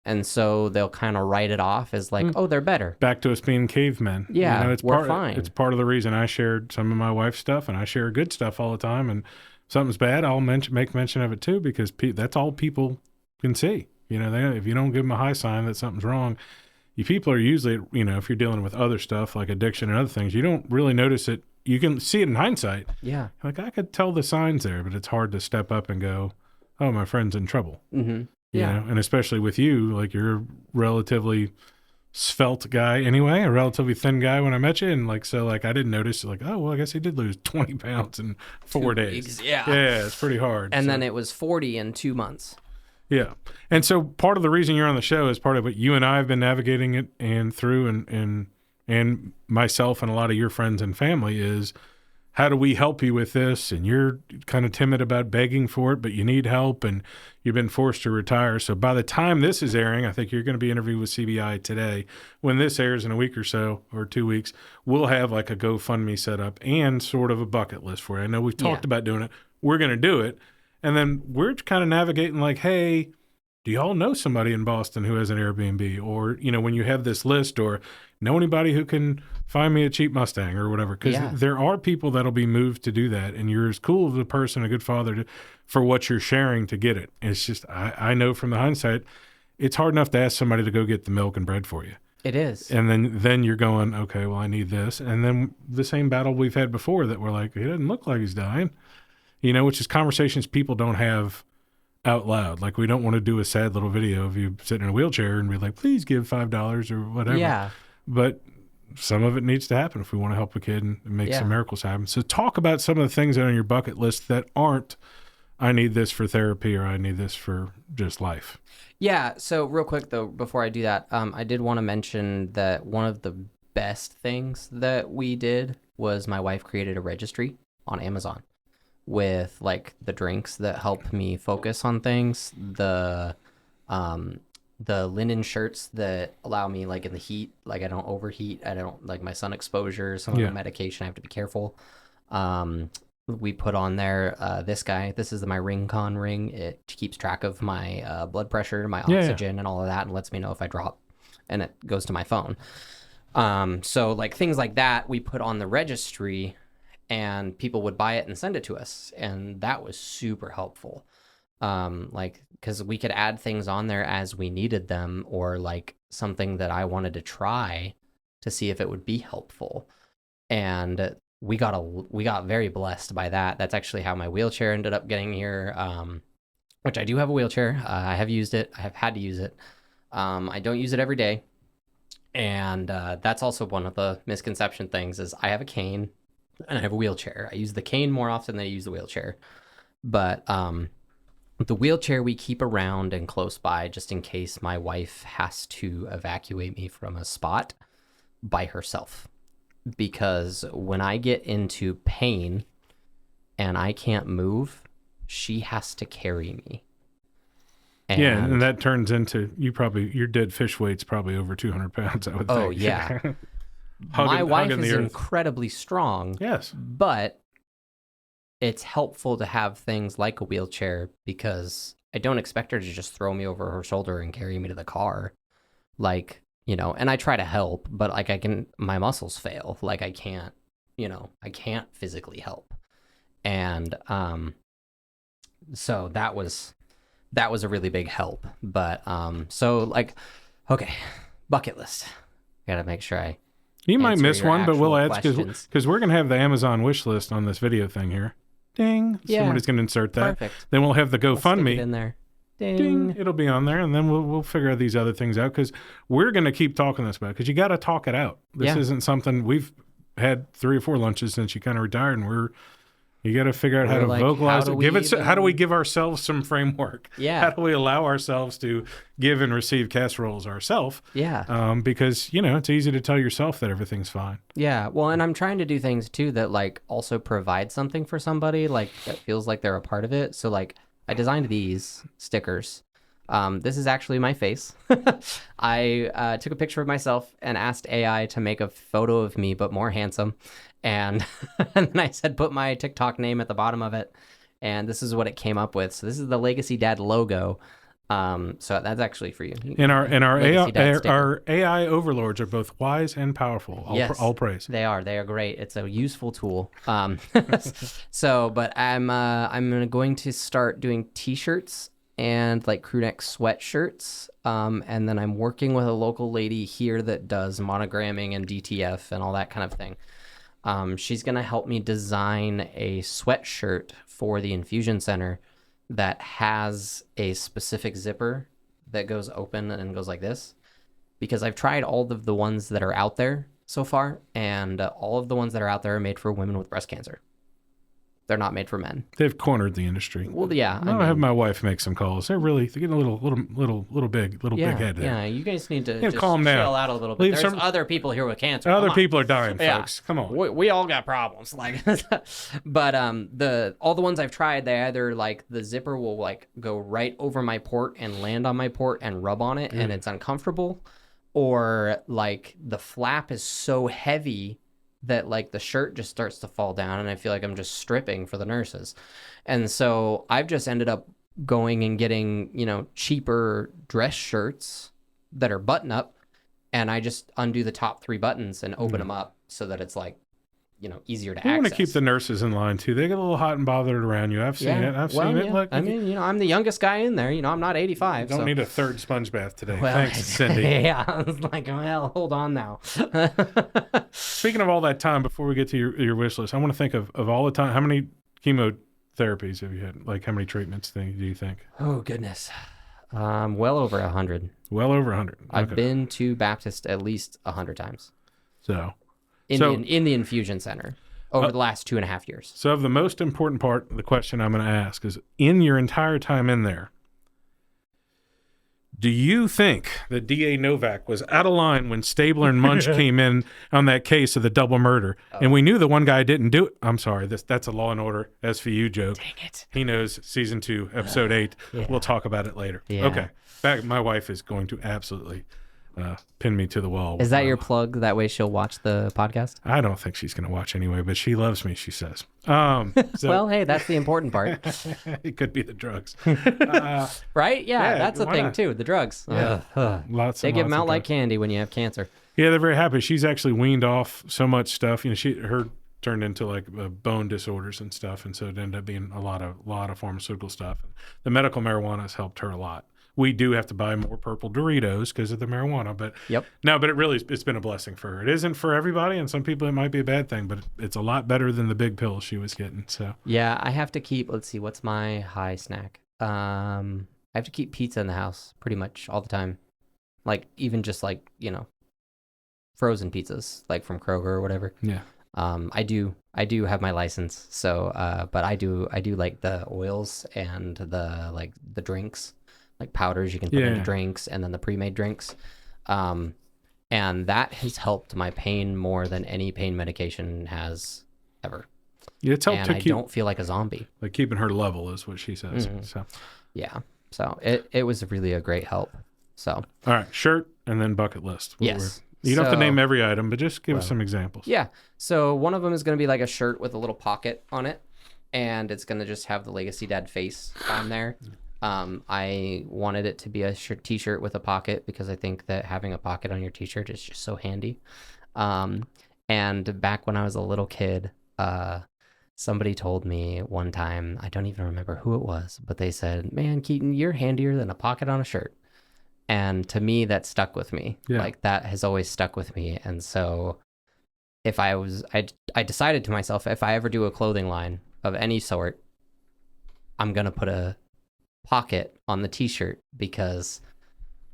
And so they'll kind of write it off as like, oh, they're better. Back to us being cavemen. Yeah, we're fine. It's part of the reason I shared some of my wife's stuff, and I share good stuff all the time. And if something's bad, I'll make mention of it too, because that's all people can see. If you don't give them a high sign that something's wrong, you people are usually, if you're dealing with other stuff like addiction and other things, you don't really notice it. You can see it in hindsight. Yeah. Like I could tell the signs there, but it's hard to step up and go, oh, my friend's in trouble. Mm-hmm. Yeah. And especially with you, like you're a relatively svelte guy anyway, a relatively thin guy when I met you. And like, so like, I didn't notice like, oh, well, I guess he did lose 20 pounds in 4 days. Yeah. Yeah. It's pretty hard. And then it was 40 in 2 months. Yeah. And so part of the reason you're on the show is part of what you and I have been navigating it and through and myself and a lot of your friends and family is how do we help you with this? And you're kind of timid about begging for it, but you need help and you've been forced to retire. So by the time this is airing, I think you're going to be interviewed with CBI today. When this airs in a week or so, or 2 weeks, we'll have like a GoFundMe set up and sort of a bucket list for you. I know we've talked about doing it. We're going to do it. And then we're kind of navigating like, hey, do y'all know somebody in Boston who has an Airbnb? Or, when you have this list or know anybody who can find me a cheap Mustang or whatever. Because there are people that'll be moved to do that. And you're as cool as a person, a good father for what you're sharing to get it. It's just, I know from the hindsight, it's hard enough to ask somebody to go get the milk and bread for you. It is. And then you're going, okay, well, I need this. And then the same battle we've had before that we're like, he doesn't look like he's dying. Which is conversations people don't have out loud. Like we don't want to do a sad little video of you sitting in a wheelchair and be like, please give $5 or whatever. Yeah. But some of it needs to happen if we want to help a kid and make some miracles happen. So talk about some of the things that are on your bucket list that aren't I need this for therapy or I need this for just life. Yeah. So real quick though, before I do that, I did want to mention that one of the best things that we did was my wife created a registry on Amazon with like the drinks that help me focus on things, the linen shirts that allow me like in the heat, like I don't overheat, I don't like my sun exposure, some of the medication I have to be careful. We put on there this guy. This is my Ring-Con ring. It keeps track of my blood pressure, my oxygen, and all of that, and lets me know if I drop, and it goes to my phone. So like things like that we put on the registry, and people would buy it and send it to us, and that was super helpful. Like because we could add things on there as we needed them, or like something that I wanted to try to see if it would be helpful, and we got very blessed by that. That's actually how my wheelchair ended up getting here, which I do have a wheelchair. I have used it. I have had to use it. I don't use it every day. And that's also one of the misconception things is I have a cane and I have a wheelchair. I use the cane more often than I use the wheelchair. But the wheelchair we keep around and close by just in case my wife has to evacuate me from a spot by herself. Because when I get into pain and I can't move, she has to carry me. And that turns into your dead fish weight's probably over 200 pounds, I would think. Oh, yeah. My wife is incredibly strong. Yes. But it's helpful to have things like a wheelchair because I don't expect her to just throw me over her shoulder and carry me to the car. Like, you know, and I try to help, but like my muscles fail. Like I can't physically help. And so that was a really big help. But so like, okay, bucket list. Gotta make sure you might miss one, but we'll add because we're gonna have the Amazon wish list on this video thing here. Ding. Yeah. Somebody's gonna insert that. Perfect. Then we'll have the GoFundMe in there. Ding. It'll be on there, and then we'll figure these other things out because we're going to keep talking this about because you got to talk it out. This isn't something we've had 3 or 4 lunches since you kind of retired, and you got to figure out how to vocalize it. How do we give ourselves some framework? Yeah. How do we allow ourselves to give and receive casseroles ourselves? Yeah. Because it's easy to tell yourself that everything's fine. Yeah. Well, and I'm trying to do things too that like also provide something for somebody like that feels like they're a part of it. So like. I designed these stickers. This is actually my face. I took a picture of myself and asked AI to make a photo of me, but more handsome. And, and then I said, put my TikTok name at the bottom of it. And this is what it came up with. So this is the Legacy Dad logo. So that's actually for you. And our AI overlords are both wise and powerful. All praise. They are great. It's a useful tool. So, but I'm going to start doing t-shirts and like crew neck sweatshirts. And then I'm working with a local lady here that does monogramming and DTF and all that kind of thing. She's going to help me design a sweatshirt for the infusion center that has a specific zipper that goes open and goes like this, because I've tried all of the ones that are out there so far, and all of the ones that are out there are made for women with breast cancer. They're not made for men. They've cornered the industry. Well, yeah. I'll have my wife make some calls. They're getting a little big head there. Yeah, you guys need to just calm down. Chill out a little bit. There's other people here with cancer. Other people are dying, folks. Come on. We all got problems. Like, but all the ones I've tried, they either like the zipper will like go right over my port and land on my port and rub on it, and it's uncomfortable, or like the flap is so heavy that like the shirt just starts to fall down and I feel like I'm just stripping for the nurses. And so I've just ended up going and getting, cheaper dress shirts that are button up, and I just undo the top 3 buttons and open them up so that it's like, easier to access. You want to keep the nurses in line too. They get a little hot and bothered around you. I've seen it. I've seen it. Look, I mean, I'm the youngest guy in there. I'm not 85. Don't need a 3rd sponge bath today. Thanks, Cindy. Yeah, I was like, well, hold on now. Speaking of all that time, before we get to your wish list, I want to think of all the time. How many chemotherapies have you had? Like, how many treatments do you think? Oh, goodness. Well over 100. Well over 100. Okay. I've been to Baptist at least 100 times. So... In the infusion center. over the last 2.5 years. So the most important part of the question I'm going to ask is, in your entire time in there, do you think that D.A. Novak was out of line when Stabler and Munch came in on that case of the double murder? And we knew the one guy didn't do it. I'm sorry, that's a Law and Order SVU joke. Dang it. He knows season 2, episode 8. Yeah. We'll talk about it later. Yeah. Okay. Back, my wife is going to absolutely pin me to the wall. Is that your plug? That way she'll watch the podcast? I don't think she's going to watch anyway, but she loves me, she says. So, Well, hey, that's the important part. it could be the drugs. Right? Yeah, that's the why thing, not? too. The drugs. Yeah. Lots They and give lots them out of like drugs. candy when you have cancer. Yeah, they're very happy. She's actually weaned off so much stuff. You know, her turned into like bone disorders and stuff, and so it ended up being a lot of pharmaceutical stuff. The medical marijuana has helped her a lot. We do have to buy more purple Doritos because of the marijuana, but Yep. no, but it's been a blessing for her. It isn't for everybody, and some people it might be a bad thing, but it's a lot better than the big pills she was getting. So Yeah, I have to keep, let's see, what's my high snack? I have to keep pizza in the house pretty much all the time. Like, even just like, you know, frozen pizzas, like from Kroger or whatever. yeah, I do have my license, so but I do like the oils and the drinks, like powders you can put into Yeah. drinks, and then the pre-made drinks, and that has helped my pain more than any pain medication has ever. yeah, it's helped And to I keep don't feel like a zombie. like keeping her level is what she says. Mhm. So Yeah, so it was really a great help. So all right, shirt and then bucket list. yes, You don't have to So- name every item, but just give us some examples. Yeah. So one of them is going to be like a shirt with a little pocket on it, and it's going to just have the Legacy Dad face on there. I wanted it to be a t-shirt with a pocket because I think that having a pocket on your t-shirt is just so handy. And back when I was a little kid, somebody told me one time, I don't even remember who it was, but they said, "Man, Keyton, you're handier than a pocket on a shirt." And to me, that stuck with me. Yeah. Like, that has always stuck with me. And so if I decided to myself, if I ever do a clothing line of any sort, I'm going to put a pocket on the t-shirt because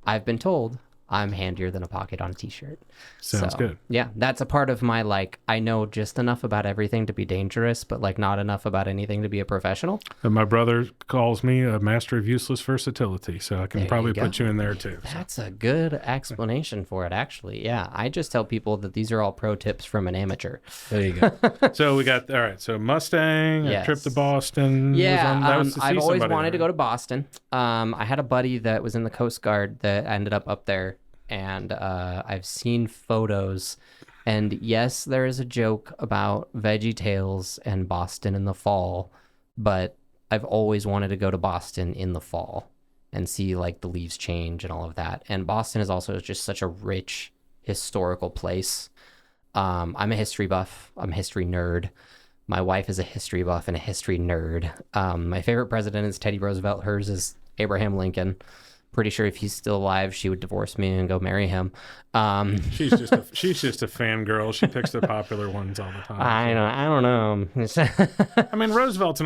I've been told I'm handier than a pocket on a t-shirt. Sounds good. Yeah, that's a part of my, like, I know just enough about everything to be dangerous, but like not enough about anything to be a professional. And my brother calls me a master of useless versatility, so I can There probably you go. put you in there too. So. That's a good explanation for it, actually. Yeah, I just tell people that these are all pro tips from an amateur. There you go. So we got, all right, so Mustang, a trip to Yes. Boston. Yeah, that was to see I've always somebody wanted to there. go to Boston. I had a buddy that was in the Coast Guard that ended up there, and I've seen photos. And yes, there is a joke about Veggie Tales and Boston in the fall, but I've always wanted to go to Boston in the fall and see like the leaves change and all of that. And Boston is also just such a rich historical place. I'm a history buff. I'm a history nerd. My wife is a history buff and a history nerd. My favorite president is Teddy Roosevelt. Hers is Abraham Lincoln. Pretty sure if he's still alive, she would divorce me and go marry him. She's just a fangirl. She picks the popular ones all the time. I don't know. I mean, Roosevelt's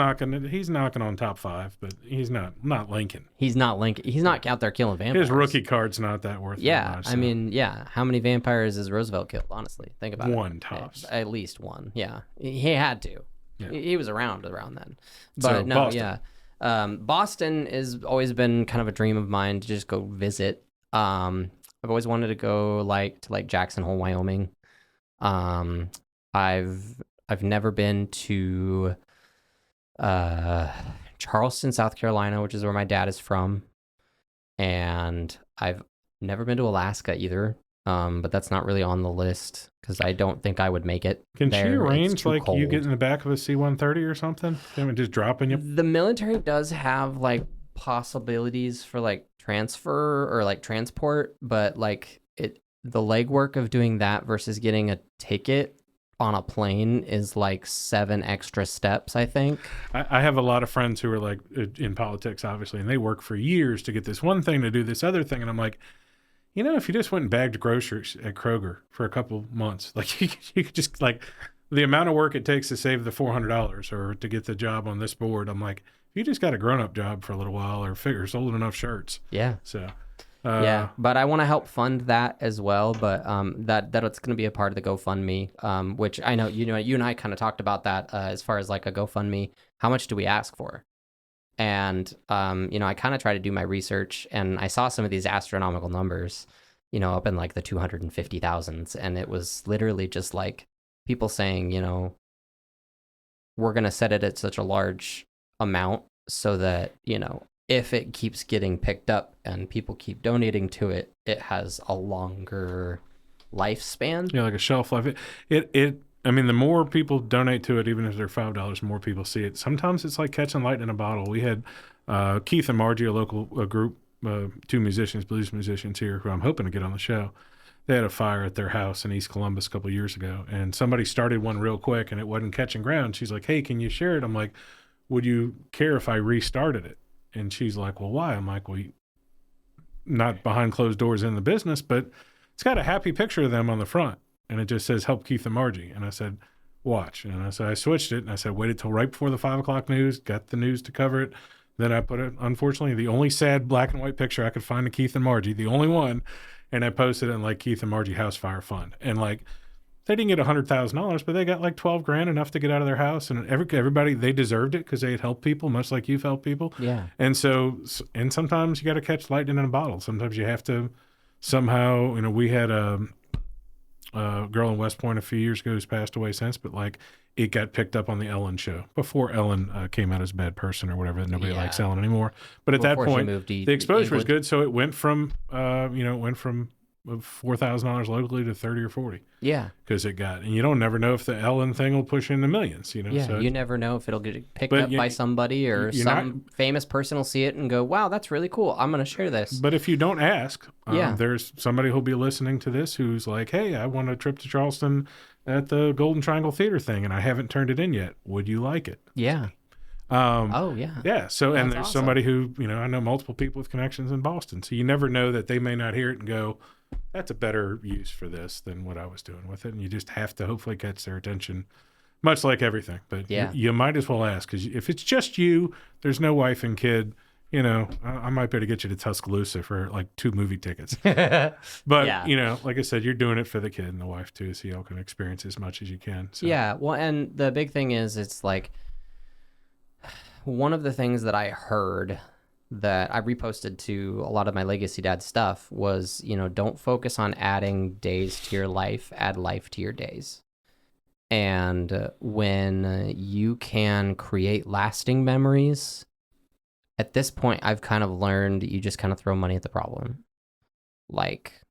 he's knocking on top 5, but he's not Lincoln. He's not Lincoln. He's not out there killing vampires. His rookie card's not that worth. Yeah, that much, I so. mean, yeah. How many vampires has Roosevelt killed? Honestly, think about it. One tops. At least one. Yeah, he had to. Yeah. He was around then. But So, no, Boston. yeah. Boston has always been kind of a dream of mine to just go visit. I've always wanted to go to Jackson Hole, Wyoming. I've never been to Charleston, South Carolina, which is where my dad is from, and I've never been to Alaska either. But that's not really on the list because I don't think I would make it. Can there. she It's arrange too you cold. get in the back of a C-130 or something? Them just dropping you? The military does have like possibilities for like transfer or like transport, but like the legwork of doing that versus getting a ticket on a plane is like 7 extra steps, I think. I have a lot of friends who are like in politics, obviously, and they work for years to get this one thing to do this other thing, and I'm like, you know, if you just went and bagged groceries at Kroger for a couple months, like you could just like the amount of work it takes to save the $400 or to get the job on this board. I'm like, if you just got a grown-up job for a little while or sold enough shirts. Yeah. So Yeah, but I want to help fund that as well. But that it's going to be a part of the GoFundMe, which I know you and I kind of talked about that as far as like a GoFundMe. How much do we ask for? And I kind of try to do my research, and I saw some of these astronomical numbers, up in like the 250,000s, and it was literally just like people saying, we're going to set it at such a large amount so that, if it keeps getting picked up and people keep donating to it, it has a longer lifespan. Yeah, like a shelf life. I mean, the more people donate to it, even if they're $5, the more people see it. Sometimes it's like catching lightning in a bottle. We had Keith and Margie, a group, two musicians, blues musicians here, who I'm hoping to get on the show. They had a fire at their house in East Columbus a couple of years ago, and somebody started one real quick, and it wasn't catching ground. She's like, "Hey, can you share it?" I'm like, "Would you care if I restarted it?" And she's like, "Well, why?" I'm like, "Well, not behind closed doors in the business, but it's got a happy picture of them on the front, and it just says help Keith and Margie." And I said, "Watch." And I switched it, and I said, waited till right before the 5 o'clock news, got the news to cover it. Then I put it, unfortunately, the only sad black and white picture I could find of Keith and Margie, the only one, and I posted it in like Keith and Margie House Fire Fund. And like, they didn't get $100,000, but they got like 12 grand, enough to get out of their house. And everybody, they deserved it because they had helped people, much like you've helped people. Yeah. And sometimes you got to catch lightning in a bottle. Sometimes you have to somehow, we had a girl in West Point a few years ago who's passed away since, but like it got picked up on the Ellen show before Ellen came out as a bad person or whatever. Nobody likes Ellen anymore. But at that point, the exposure was good. So it went from, $4,000 locally to 30 or 40. Yeah. Because and you don't never know if the Ellen thing will push into millions, Yeah, So you never know if it'll get picked up by somebody or famous person will see it and go, wow, that's really cool. I'm going to share this. But if you don't ask, there's somebody who'll be listening to this who's like, hey, I want a trip to Charleston at the Golden Triangle Theater thing, and I haven't turned it in yet. Would you like it? Yeah. Yeah. So, that's and there's awesome. somebody who, I know multiple people with connections in Boston. So you never know that they may not hear it and go, that's a better use for this than what I was doing with it. And you just have to hopefully catch their attention, much like everything. But you might as well ask, because if it's just you, there's no wife and kid, I might be able to get you to Tuscaloosa for like 2 movie tickets. But, like I said, you're doing it for the kid and the wife too, so y'all can experience as much as you can. So. Yeah. Well, and the big thing is, it's like, one of the things that I heard that I reposted to a lot of my Legacy Dad stuff was, don't focus on adding days to your life, add life to your days. And when you can create lasting memories, at this point, I've kind of learned you just kind of throw money at the problem. Like,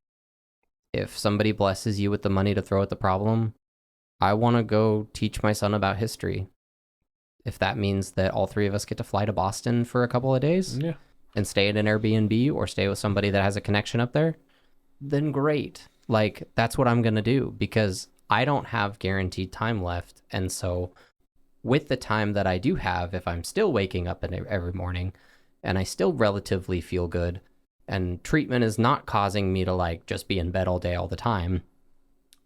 if somebody blesses you with the money to throw at the problem, I want to go teach my son about history. If that means that all 3 of us get to fly to Boston for a couple of days and stay at an Airbnb or stay with somebody that has a connection up there, then great. Like, that's what I'm going to do, because I don't have guaranteed time left. And so with the time that I do have, if I'm still waking up every morning and I still relatively feel good and treatment is not causing me to like just be in bed all day all the time,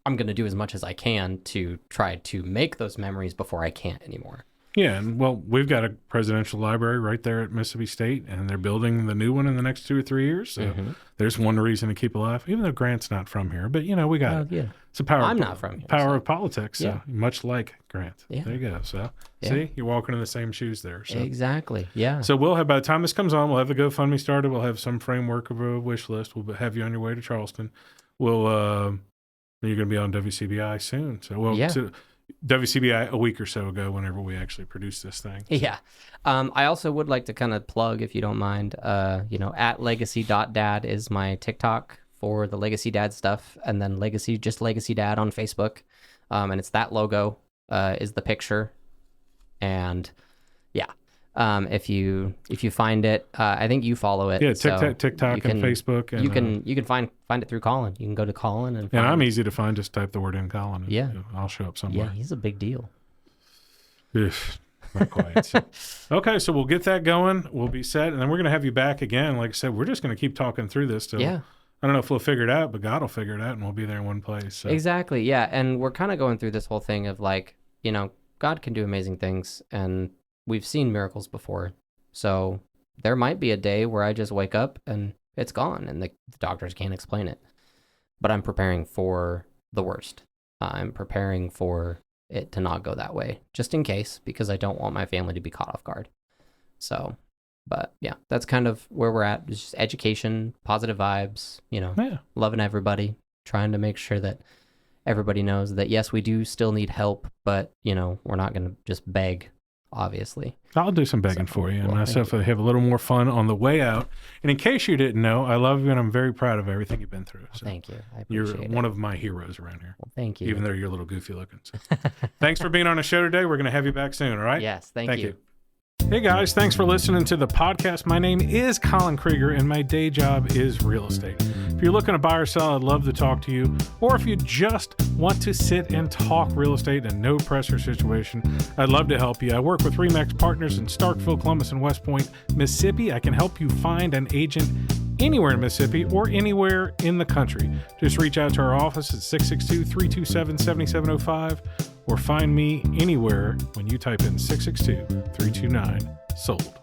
I'm going to do as much as I can to try to make those memories before I can't anymore. Yeah, and well, we've got a presidential library right there at Mississippi State, and they're building the new one in the next 2 or 3 years. So there's one reason to keep alive, even though Grant's not from here. But we got it's a power. I'm not from here. Power of politics. So much like Grant. Yeah. There you go. So see, you're walking in the same shoes there. So. Exactly. Yeah. So we'll have, by the time this comes on, we'll have the GoFundMe started. We'll have some framework of a wish list. We'll have you on your way to Charleston. We'll you're going to be on WCBI soon. So WCBI a week or so ago, whenever we actually produced this thing. So. Yeah. I also would like to kind of plug, if you don't mind, at legacy.dad is my TikTok for the Legacy Dad stuff, and then Legacy Dad on Facebook. And it's that logo is the picture. And if you find it, I think you follow it. Yeah, TikTok and Facebook. And, you can find it through Colin. You can go to Colin and I'm easy to find. Just type the word in Colin. And, I'll show up somewhere. Yeah, he's a big deal. Not quite. So we'll get that going. We'll be set, and then we're going to have you back again. Like I said, we're just going to keep talking through this till. Yeah. I don't know if we'll figure it out, but God will figure it out, and we'll be there in one place. So. Exactly. Yeah, and we're kind of going through this whole thing of like, God can do amazing things, and we've seen miracles before. So there might be a day where I just wake up and it's gone and the doctors can't explain it. But I'm preparing for the worst. I'm preparing for it to not go that way, just in case, because I don't want my family to be caught off guard. So, but yeah, that's kind of where we're at. It's just education, positive vibes, loving everybody, trying to make sure that everybody knows that, yes, we do still need help, but, we're not going to just beg, obviously. I'll do some begging for you. And myself, I have a little more fun on the way out. And in case you didn't know, I love you and I'm very proud of everything you've been through. So thank you. I you're appreciate one of my heroes around here. Well, thank you. Even though you're a little goofy looking. So. Thanks for being on the show today. We're going to have you back soon, all right? Yes, thank you. Hey guys, thanks for listening to the podcast. My name is Colin Krieger and my day job is real estate. If you're looking to buy or sell, I'd love to talk to you. Or if you just want to sit and talk real estate in a no pressure situation, I'd love to help you. I work with RE/MAX Partners in Starkville, Columbus, and West Point, Mississippi. I can help you find an agent anywhere in Mississippi or anywhere in the country. Just reach out to our office at 662-327-7705 or find me anywhere when you type in 662-329-SOLD.